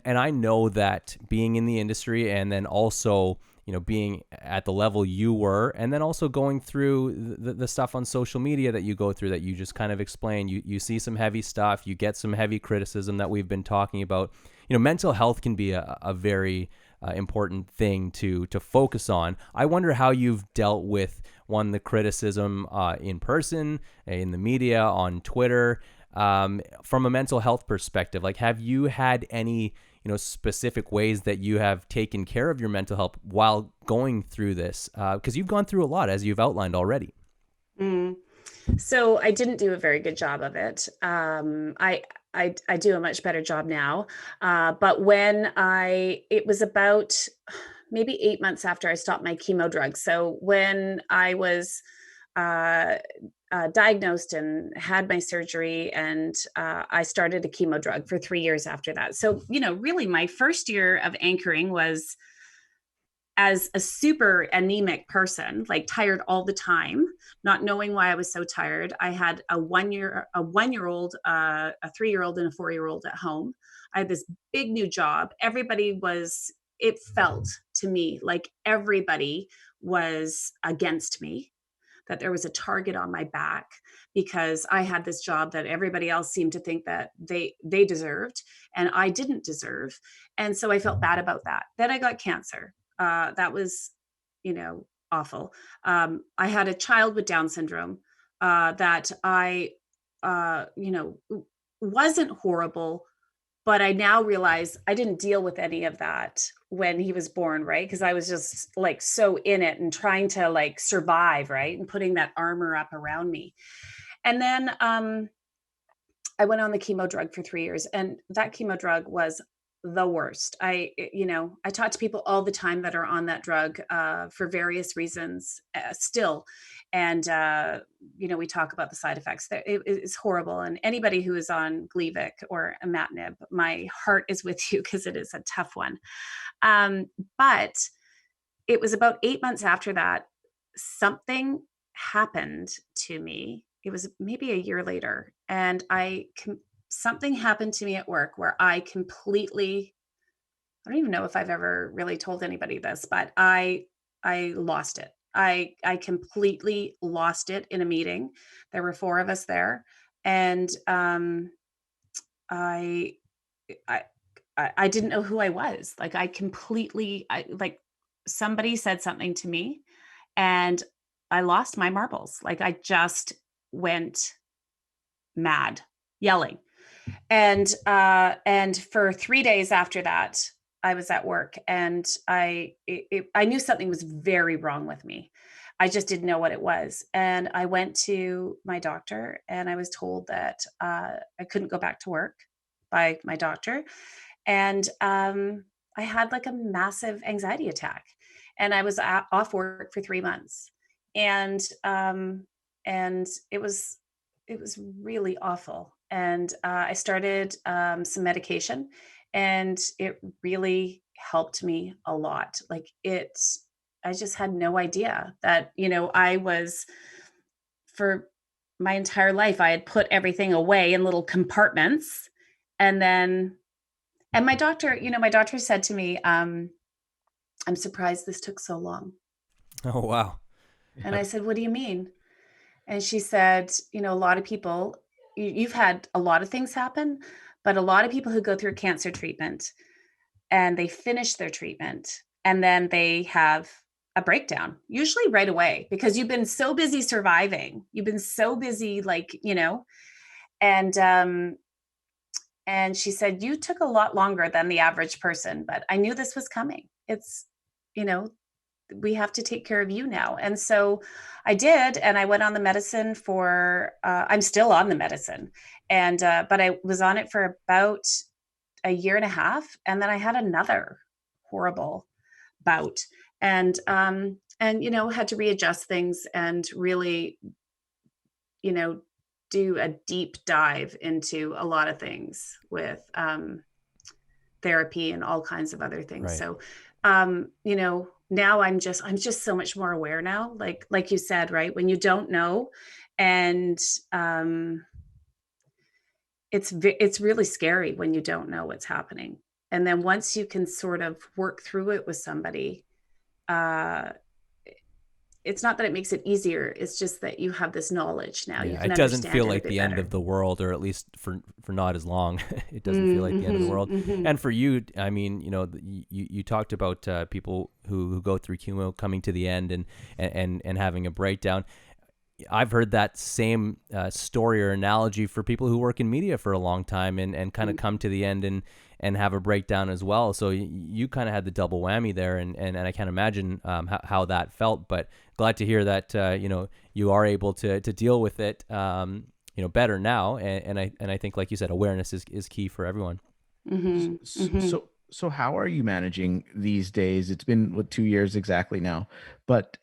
I know that being in the industry, and then also, being at the level you were, and then also going through the stuff on social media that you go through, that you just kind of explain, you see some heavy stuff, you get some heavy criticism that we've been talking about. Mental health can be a very important thing to focus on. I wonder how you've dealt with the criticism in person, in the media, on Twitter, from a mental health perspective. Like, have you had any specific ways that you have taken care of your mental health while going through this? Because you've gone through a lot, as you've outlined already. Mm. So I didn't do a very good job of it. I do a much better job now. But it was about maybe 8 months after I stopped my chemo drugs. So when I was uh, diagnosed and had my surgery, and I started a chemo drug for 3 years after that. So, really my first year of anchoring was as a super anemic person, like tired all the time, not knowing why I was so tired. I had a 1 year old, a 3 year old, and a 4 year old at home. I had this big new job. It felt to me like everybody was against me, that there was a target on my back because I had this job that everybody else seemed to think that they deserved and I didn't deserve. And so I felt bad about that. Then I got cancer. That was, awful. I had a child with Down syndrome that I, wasn't horrible, but I now realize I didn't deal with any of that when he was born, right? Because I was just like so in it and trying to like survive, right? And putting that armor up around me. And then I went on the chemo drug for 3 years, and that chemo drug was the worst. I talk to people all the time that are on that drug for various reasons still. And, we talk about the side effects. It's horrible. And anybody who is on Gleevec or imatinib, my heart is with you because it is a tough one. But it was about 8 months after that, something happened to me. It was maybe a year later, and something happened to me at work where I don't even know if I've ever really told anybody this, but I lost it. I completely lost it in a meeting. There were four of us there, and I I I didn't know who I was. Like like somebody said something to me, and I lost my marbles. Like I just went mad, yelling. And for 3 days after that, I was at work, and I knew something was very wrong with me. I just didn't know what it was. And I went to my doctor, and I was told that I couldn't go back to work by my doctor. And I had like a massive anxiety attack, and I was off work for 3 months. And it was really awful. And I started some medication, and it really helped me a lot. I just had no idea that, I was, for my entire life, I had put everything away in little compartments. And then, and my doctor said to me, I'm surprised this took so long. Oh, wow. And I said, what do you mean? And she said, a lot of people, you've had a lot of things happen, but a lot of people who go through cancer treatment and they finish their treatment and then they have a breakdown, usually right away, because you've been so busy surviving. You've been so busy, and, and she said, you took a lot longer than the average person, but I knew this was coming. It's, you know, we have to take care of you now. And so I did. And I went on the medicine I'm still on the medicine. But I was on it for about a year and a half. And then I had another horrible bout, and had to readjust things and really, do a deep dive into a lot of things with therapy and all kinds of other things. Right. So, now I'm just so much more aware now, like you said, right? When you don't know, and it's really scary when you don't know what's happening. And then once you can sort of work through it with somebody, uh, it's not that it makes it easier. It's just that you have this knowledge now. You Yeah, can it doesn't understand feel it a like bit the end better. of the world, or at least for not as long. It doesn't feel like the end of the world. And for you, I mean, you talked about people who go through chemo coming to the end and having a breakdown. I've heard that same story or analogy for people who work in media for a long time and kind of come to the end and have a breakdown as well. So you kind of had the double whammy there, and I can't imagine how that felt. But glad to hear that you are able to deal with it better now. And I think, like you said, awareness is key for everyone. So how are you managing these days? It's been 2 years exactly now, but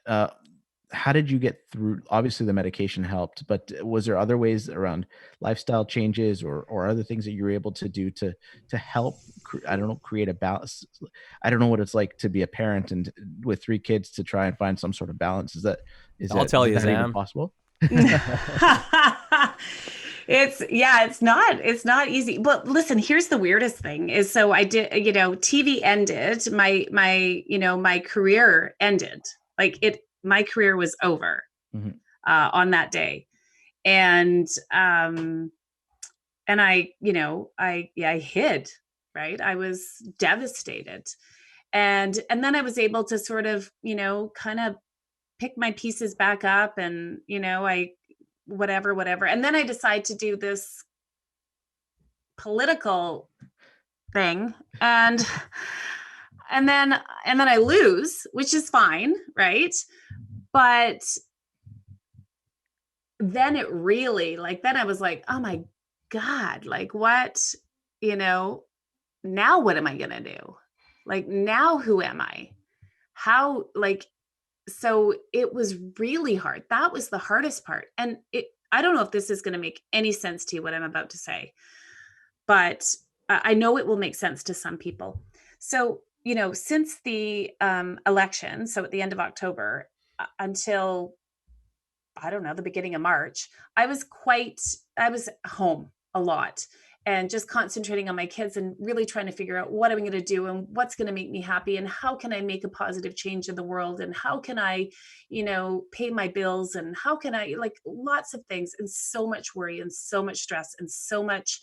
how did you get through? Obviously the medication helped, but was there other ways around lifestyle changes or other things that you were able to do to help I don't know, create a balance? I don't know what it's like to be a parent and with 3 kids to try and find some sort of balance. I'll tell you, is that even Zam. possible? It's not easy. But listen, here's the weirdest thing is, so I did, TV ended, my career ended. My career was over Mhm. on that day. And I hid, right? I was devastated. And then I was able to sort of, kind of pick my pieces back up, and, I whatever. And then I decided to do this political thing. And and then I lose, which is fine, right? But then it really, like, then I was like, oh my God, like what, now what am I going to do? Like, now who am I? How, like, so it was really hard. That was the hardest part. And I don't know if this is going to make any sense to you, what I'm about to say, but I know it will make sense to some people. So, since the election, so at the end of October until, I don't know, the beginning of March, I was home a lot and just concentrating on my kids and really trying to figure out what I'm going to do and what's going to make me happy and how can I make a positive change in the world and how can I, pay my bills and how can I, like, lots of things, and so much worry and so much stress and so much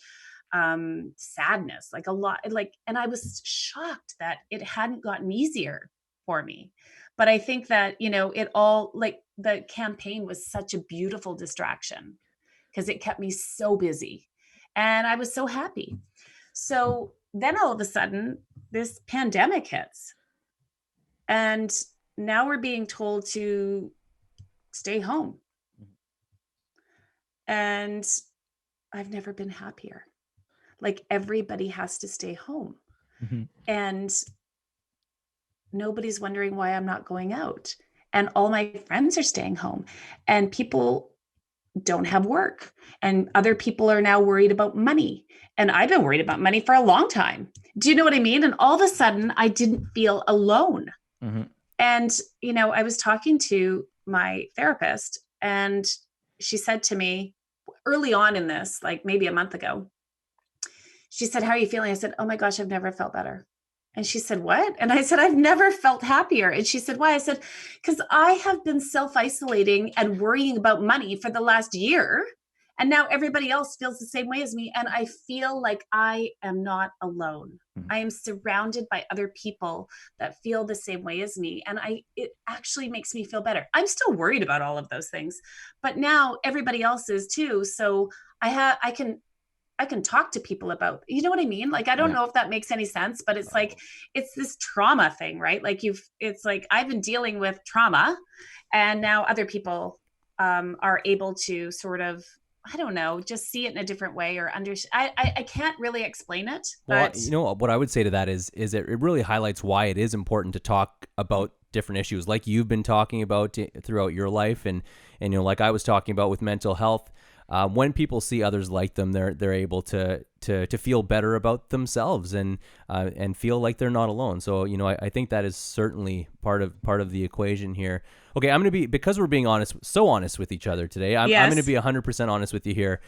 sadness, like a lot, like, and I was shocked that it hadn't gotten easier for me. But I think that, it all, like, the campaign was such a beautiful distraction because it kept me so busy and I was so happy. So then all of a sudden, this pandemic hits. And now we're being told to stay home. And I've never been happier. Like, everybody has to stay home. Mm-hmm. And nobody's wondering why I'm not going out. And all my friends are staying home. And people don't have work. And other people are now worried about money. And I've been worried about money for a long time. Do you know what I mean? And all of a sudden, I didn't feel alone. Mm-hmm. And, I was talking to my therapist, and she said to me early on in this, like maybe a month ago, she said, how are you feeling? I said, oh my gosh, I've never felt better. And she said, what? And I said, I've never felt happier. And she said, why? I said, because I have been self-isolating and worrying about money for the last year. And now everybody else feels the same way as me. And I feel like I am not alone. Mm-hmm. I am surrounded by other people that feel the same way as me. And it actually makes me feel better. I'm still worried about all of those things, but now everybody else is too. So I can talk to people about, you know what I mean? Like, I don't know if that makes any sense, but it's like, it's this trauma thing, right? Like it's like, I've been dealing with trauma and now other people are able to sort of, I don't know, just see it in a different way or understand. I can't really explain it, but Well, what I would say to that is it really highlights why it is important to talk about different issues like you've been talking about throughout your life. And, like I was talking about with mental health. When people see others like them, they're able to feel better about themselves and feel like they're not alone. So I think that is certainly part of the equation here. Okay, I'm gonna be, because we're being so honest with each other today. I'm gonna be 100% honest with you here.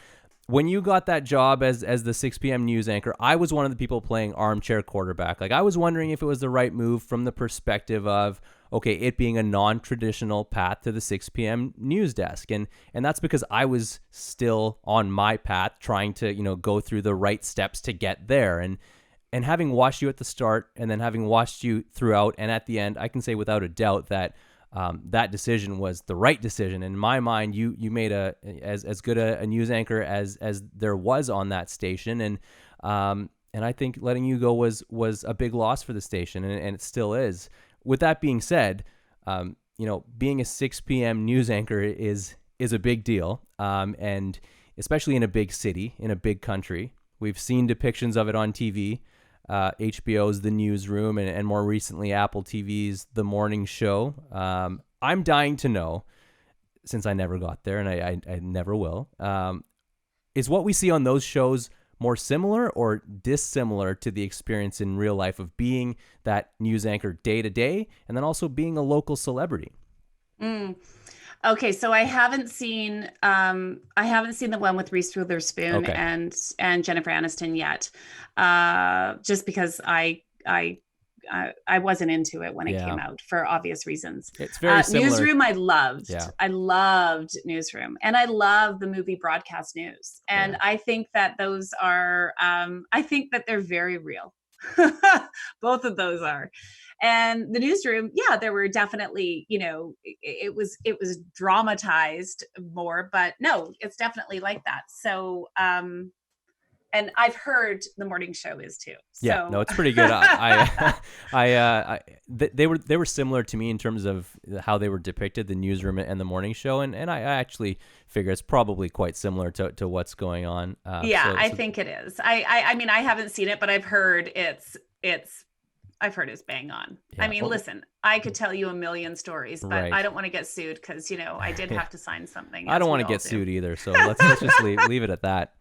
When you got that job as the 6 p.m. news anchor, I was one of the people playing armchair quarterback. Like, I was wondering if it was the right move from the perspective of, okay, it being a non-traditional path to the 6 p.m. news desk. And that's because I was still on my path trying to, go through the right steps to get there. And having watched you at the start and then having watched you throughout and at the end, I can say without a doubt that that decision was the right decision. In my mind, you made as good a news anchor as there was on that station. And I think letting you go was a big loss for the station, and it still is. With that being said, being a 6 p.m. news anchor is a big deal, and especially in a big city, in a big country. We've seen depictions of it on TV, HBO's The Newsroom, and more recently Apple TV's The Morning Show. I'm dying to know, since I never got there, and I never will, is what we see on those shows more similar or dissimilar to the experience in real life of being that news anchor day to day, and then also being a local celebrity? Okay, so I haven't seen the one with Reese Witherspoon and Jennifer Aniston yet, just because I wasn't into it when it came out for obvious reasons. It's very similar. Newsroom, I loved. Yeah. I loved Newsroom, and I love the movie Broadcast News. And I think that those are, I think that they're very real. Both of those are. And the Newsroom, there were definitely, it was dramatized more, but no, it's definitely like that. So, And I've heard the morning show is too. Yeah, So no, it's pretty good. They were similar to me in terms of how they were depicted, the newsroom and the morning show, and I actually figure it's probably quite similar to what's going on. yeah, I think it is. I mean, I haven't seen it, but I've heard I've heard it's bang on. Yeah. I mean, listen, I could tell you a million stories, but Right. I don't want to get sued because, I did have to sign something. I don't want to get sued either, so let's just leave it at that.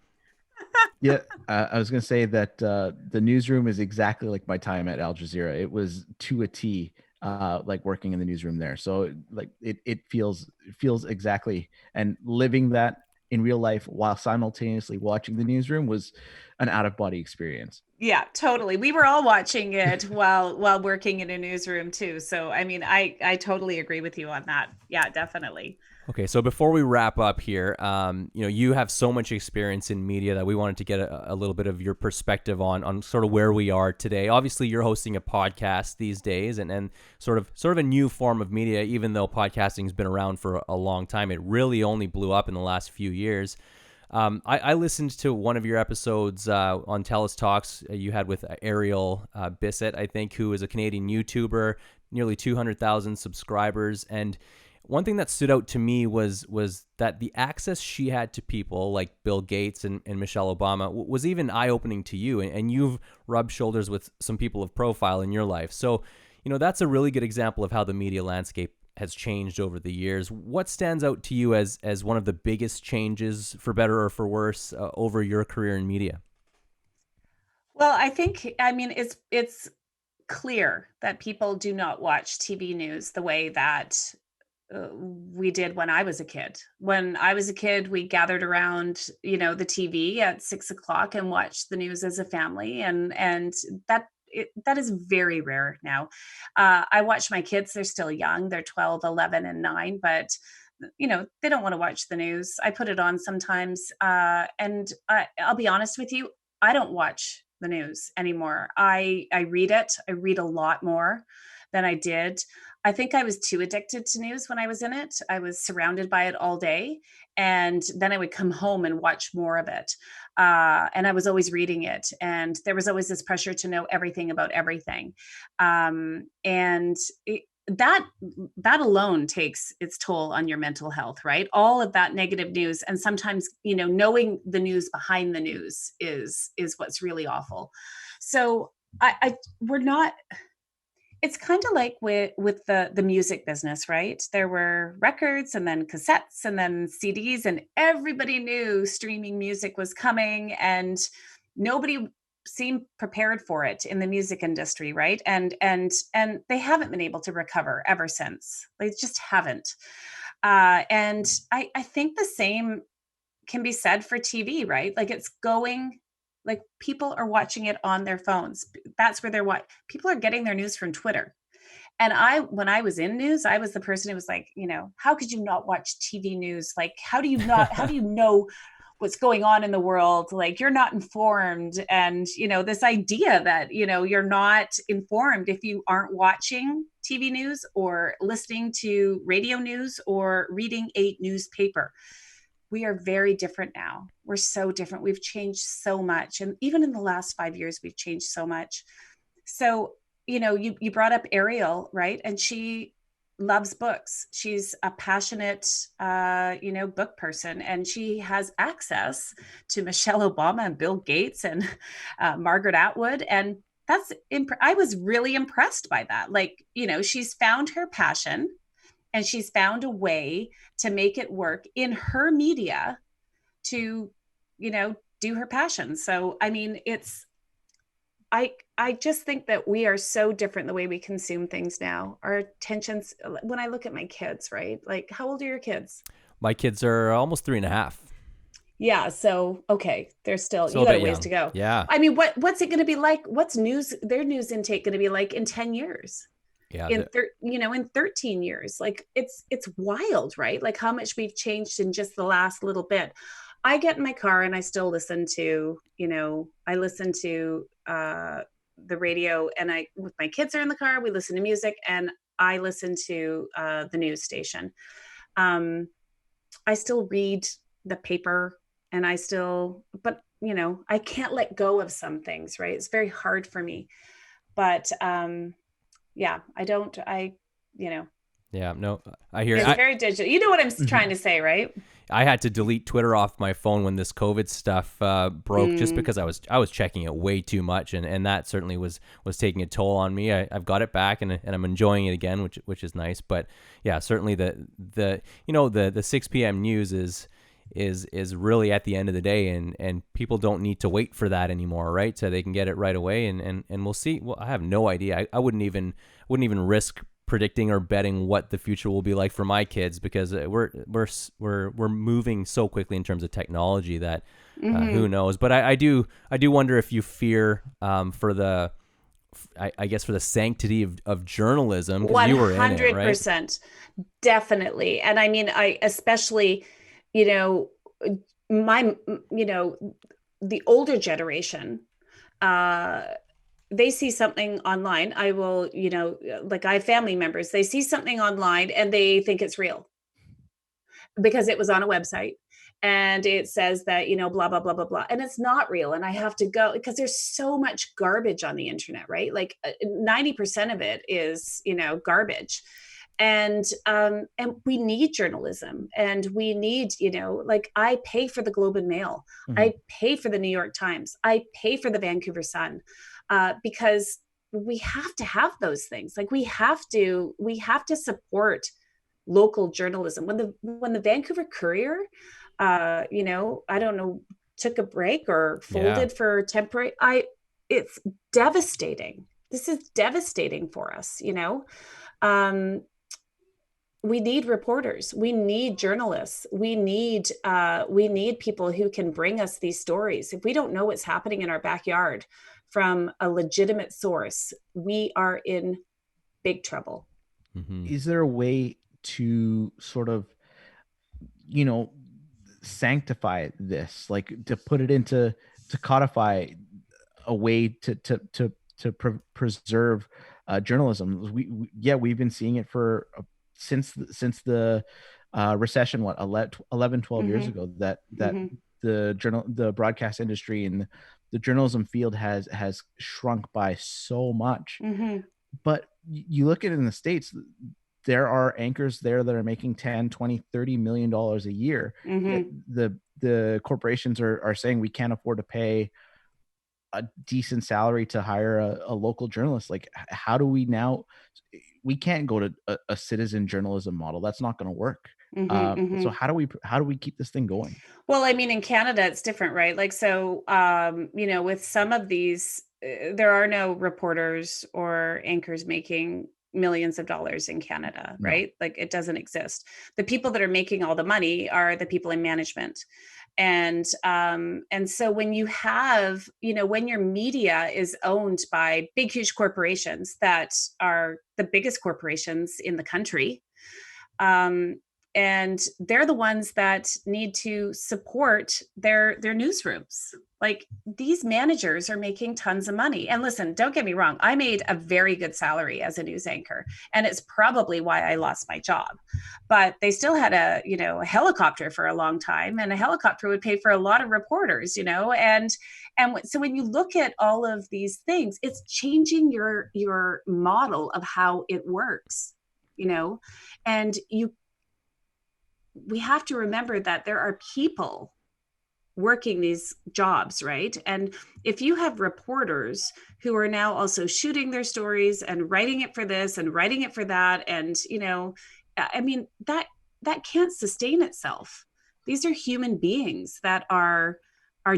Yeah, I was going to say that the newsroom is exactly like my time at Al Jazeera. It was to a T, like working in the newsroom there. So like it feels exactly, and living that in real life while simultaneously watching the newsroom was an out of body experience. Yeah, totally. We were all watching it while working in a newsroom too. So, I mean, I totally agree with you on that. Yeah, definitely. Okay, so before we wrap up here, you have so much experience in media that we wanted to get a little bit of your perspective on sort of where we are today. Obviously, you're hosting a podcast these days, and sort of a new form of media. Even though podcasting's been around for a long time, it really only blew up in the last few years. I listened to one of your episodes on Telus Talks you had with Ariel Bissett, I think, who is a Canadian YouTuber, nearly 200,000 subscribers, and one thing that stood out to me was that the access she had to people like Bill Gates and Michelle Obama was even eye-opening to you, and you've rubbed shoulders with some people of profile in your life. So, that's a really good example of how the media landscape has changed over the years. What stands out to you as one of the biggest changes, for better or for worse, over your career in media? Well, I mean, it's clear that people do not watch TV news the way that we did when I was a kid. When I was a kid, we gathered around, the TV at 6 o'clock and watched the news as a family, and that is very rare now. I watch my kids; they're still young; they're 12, 11, and 9, but they don't want to watch the news. I put it on sometimes, and I'll be honest with you, I don't watch the news anymore. I read it. I read a lot more than I did. I think I was too addicted to news when I was in it. I was surrounded by it all day. And then I would come home and watch more of it. And I was always reading it. And there was always this pressure to know everything about everything. And that alone takes its toll on your mental health, right? All of that negative news. And sometimes, knowing the news behind the news is what's really awful. So we're not, it's kind of like with the music business, right? There were records and then cassettes and then CDs, and everybody knew streaming music was coming, and nobody seemed prepared for it in the music industry, right? And they haven't been able to recover ever since. They just haven't. And I think the same can be said for TV, right? Like it's going, like people are watching it on their phones. That's where people are getting their news from Twitter. And when I was in news, I was the person who was like, how could you not watch TV news? Like, how do you know what's going on in the world? Like, you're not informed. And, this idea that, you're not informed if you aren't watching TV news or listening to radio news or reading a newspaper. We are very different now. We're so different. We've changed so much. And even in the last 5 years, we've changed so much. So, you brought up Ariel, right? And she loves books. She's a passionate, book person, and she has access to Michelle Obama and Bill Gates and Margaret Atwood. And I was really impressed by that. Like, she's found her passion, and she's found a way to make it work in her media to, do her passion. So, I mean, I just think that we are so different the way we consume things now. Our attentions, when I look at my kids, right? Like, how old are your kids? My kids are almost 3.5. Yeah. So, okay. They're still So you a got a bit ways young. to go. Yeah. I mean, what's it going to be like? What's their news intake going to be like in 10 years? Yeah. In 13 years? Like it's wild, right? Like how much we've changed in just the last little bit. I get in my car and I still listen to, the radio, and with my kids are in the car, we listen to music, and I listen to the news station. I still read the paper, and but I can't let go of some things, right? It's very hard for me. But yeah, you know, Yeah, no, I hear. it's very digital. You know what I'm trying to say, right? I had to delete Twitter off my phone when this COVID stuff broke, just because I was checking it way too much, and that certainly was taking a toll on me. I've got it back, and I'm enjoying it again, which is nice. But yeah, certainly the 6 p.m. news is really at the end of the day, and people don't need to wait for that anymore, right? So they can get it right away, and we'll see. Well, I have no idea. I wouldn't even risk predicting or betting what the future will be like for my kids, because we're moving so quickly in terms of technology that who knows. But I do wonder if you fear for the I guess for the sanctity of journalism, because you were in it, right? 100%, definitely. And I mean, I especially, you know, my, the older generation, uh, they see something online. I will, like I have family members, they see something online and they think it's real because it was on a website and it says that, blah, blah, blah, blah, blah. And it's not real. And I have to go because there's so much garbage on the internet, right? Like 90% of it is, garbage. And we need journalism, and we need, like I pay for the Globe and Mail. I pay for the New York Times. I pay for the Vancouver Sun, because we have to have those things. Like we have to support local journalism. When the Vancouver Courier, I don't know, took a break or folded for temporary, it's devastating. This is devastating for us, we need reporters, we need journalists, we need people who can bring us these stories. If we don't know what's happening in our backyard from a legitimate source, we are in big trouble. Is there a way to sort of, sanctify this, like to put it to codify a way to preserve journalism? We've been seeing it for since the recession, 11 12 years ago, that the broadcast industry and the journalism field has shrunk by so much. But you look at it in the States, there are anchors there that are making 10, 20, 30 million dollars a year. The corporations are saying we can't afford to pay a decent salary to hire a local journalist. Like, how do we now? We can't go to a citizen journalism model. That's not going to work. So how do we keep this thing going? Well, I mean, in Canada, it's different, right? Like, so, with some of these, there are no reporters or anchors making millions of dollars in Canada, right? Like it doesn't exist. The people that are making all the money are the people in management. And so when you have, when your media is owned by big, huge corporations that are the biggest corporations in the country, and they're the ones that need to support their newsrooms. Like these managers are making tons of money. And listen, don't get me wrong, I made a very good salary as a news anchor, and it's probably why I lost my job. But they still had a helicopter for a long time, and a helicopter would pay for a lot of reporters, and so when you look at all of these things, it's changing your model of how it works, and we have to remember that there are people working these jobs, right? And if you have reporters who are now also shooting their stories and writing it for this and writing it for that, and I mean, that can't sustain itself. These are human beings that are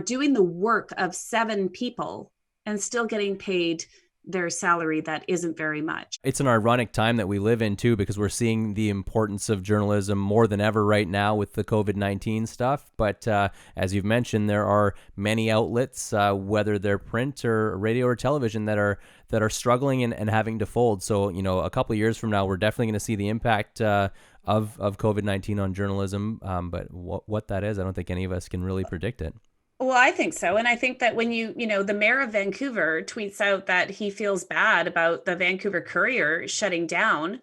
doing the work of 7 people and still getting paid their salary that isn't very much. It's an ironic time that we live in too, because we're seeing the importance of journalism more than ever right now with the COVID-19 stuff. But as you've mentioned, there are many outlets, whether they're print or radio or television, that are struggling and having to fold. So, a couple of years from now, we're definitely going to see the impact of COVID-19 on journalism. But what that is, I don't think any of us can really predict it. Well, I think so. And I think that when the mayor of Vancouver tweets out that he feels bad about the Vancouver Courier shutting down,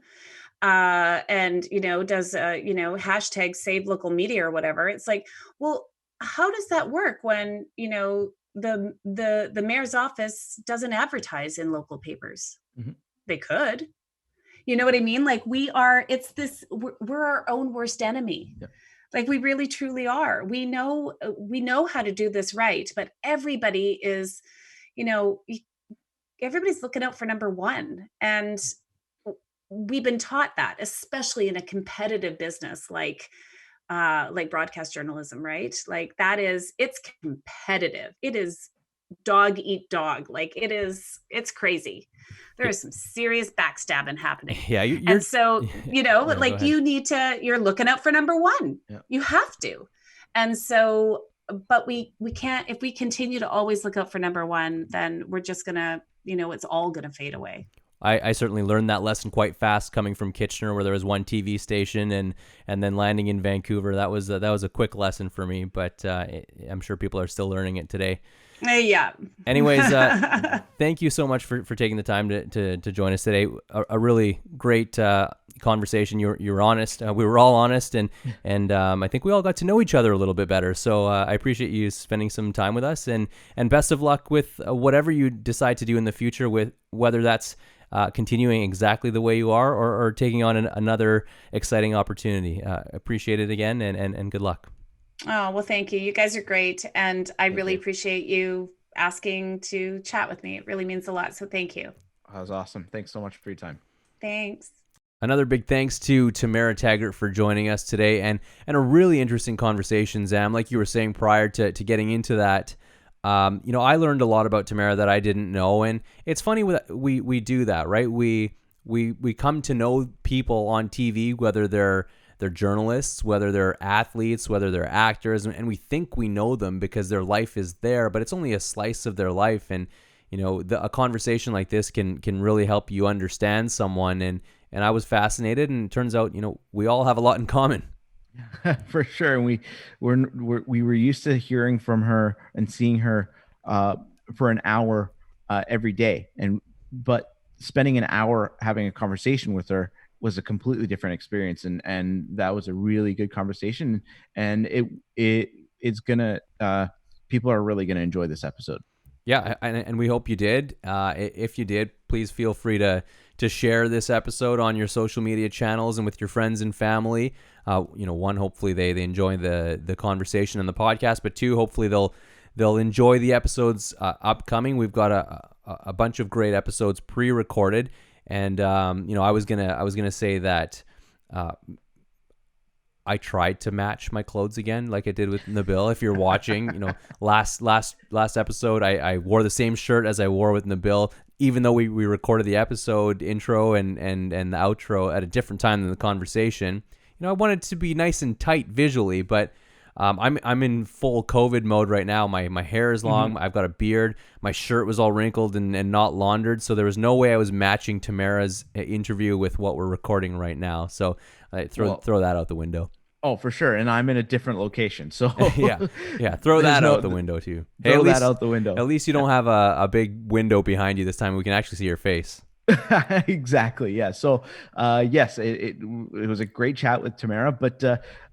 and, does, hashtag save local media or whatever. It's like, well, how does that work when, the mayor's office doesn't advertise in local papers? Mhm. They could. You know what I mean? Like we're our own worst enemy. Yeah. Like we really truly are. We know how to do this right, but everybody is, you know, everybody's looking out for number one. And we've been taught that, especially in a competitive business like broadcast journalism, right? Like it's competitive. It is dog eat dog. Like it's crazy. There is some serious backstabbing happening. Yeah, And so, Yeah, go like ahead. you're looking out for number one. Yeah. You have to. And so, but we can't, if we continue to always look out for number one, then we're just gonna, it's all gonna fade away. I certainly learned that lesson quite fast coming from Kitchener, where there was one TV station, and then landing in Vancouver. That was a quick lesson for me, but I'm sure people are still learning it today. Yeah. Anyways, thank you so much for taking the time to join us today. A really great conversation. You were honest. We were all honest, and I think we all got to know each other a little bit better. So I appreciate you spending some time with us, and best of luck with whatever you decide to do in the future, with whether that's continuing exactly the way you are, or taking on another exciting opportunity. Appreciate it again, and good luck. Oh, well, thank you. You guys are great. And I really you. appreciate you asking to chat with me. It really means a lot. So thank you. That was awesome. Thanks so much for your time. Thanks. Another big thanks to Tamara Taggart for joining us today, and a really interesting conversation, Zam. Like you were saying prior to getting into that, I learned a lot about Tamara that I didn't know, and it's funny we do that, right? We come to know people on TV, whether they're journalists, whether they're athletes, whether they're actors, and we think we know them because their life is there, but it's only a slice of their life. And a conversation like this can really help you understand someone. And I was fascinated, and it turns out we all have a lot in common. For sure. And we were used to hearing from her and seeing her for an hour every day, but spending an hour having a conversation with her was a completely different experience, and that was a really good conversation, and it's gonna people are really gonna enjoy this episode. Yeah, and we hope you did. If you did, please feel free to share this episode on your social media channels and with your friends and family. One, hopefully they enjoy the conversation and the podcast, but two, hopefully they'll enjoy the episodes upcoming. We've got a bunch of great episodes pre-recorded. And I was gonna say that I tried to match my clothes again, like I did with Nabil. If you're watching, last episode, I wore the same shirt as I wore with Nabil, even though we recorded the episode intro and the outro at a different time than the conversation. I wanted to be nice and tight visually, but I'm in full COVID mode right now. My hair is long. I've got a beard. My shirt was all wrinkled and not laundered, so there was no way I was matching Tamara's interview with what we're recording right now. So I throw that out the window. Oh, for sure. And I'm in a different location, so yeah. Throw that out the window too. Hey, throw that out the window. At least you don't have a big window behind you this time. We can actually see your face. Exactly. Yeah. So, yes, it was a great chat with Tamara, but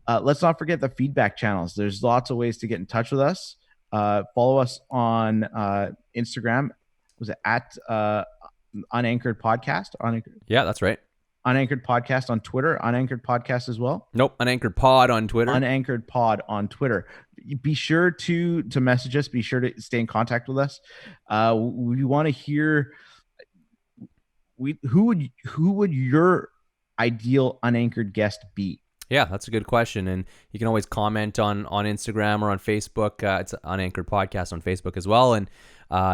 let's not forget the feedback channels. There's lots of ways to get in touch with us. Follow us on Instagram. Was it at Unanchored Podcast? Yeah, that's right. Unanchored Podcast on Twitter. Unanchored Podcast as well. Nope. Unanchored Pod on Twitter. Unanchored Pod on Twitter. Be sure to message us. Be sure to stay in contact with us. We want to hear. Who would your ideal unanchored guest be? Yeah, that's a good question. And you can always comment on Instagram or on Facebook. It's Unanchored Podcast on Facebook as well. And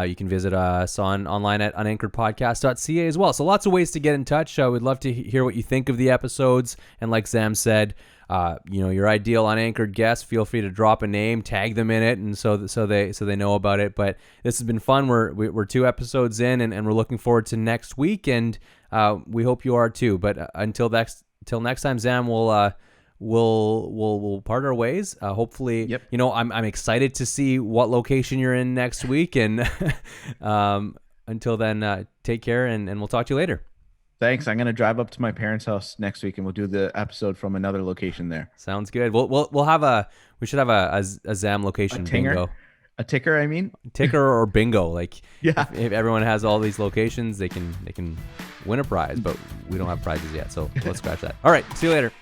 you can visit us online at unanchoredpodcast.ca as well. So lots of ways to get in touch. I would love to hear what you think of the episodes. And like Zam said, your ideal unanchored guest, feel free to drop a name, tag them in it, and so they know about it. But this has been fun. We're 2 episodes in, and we're looking forward to next week. And we hope you are too. But until next time, Zam, we'll part our ways. Hopefully, yep. I'm excited to see what location you're in next week. And until then, take care, and we'll talk to you later. Thanks. I'm gonna drive up to my parents' house next week, and we'll do the episode from another location there. Sounds good. We should have a Zam A location tinger, bingo. a ticker. I mean, Ticker or bingo. Like yeah. if everyone has all these locations, they can win a prize, but we don't have prizes yet. So let's scratch that. All right. See you later.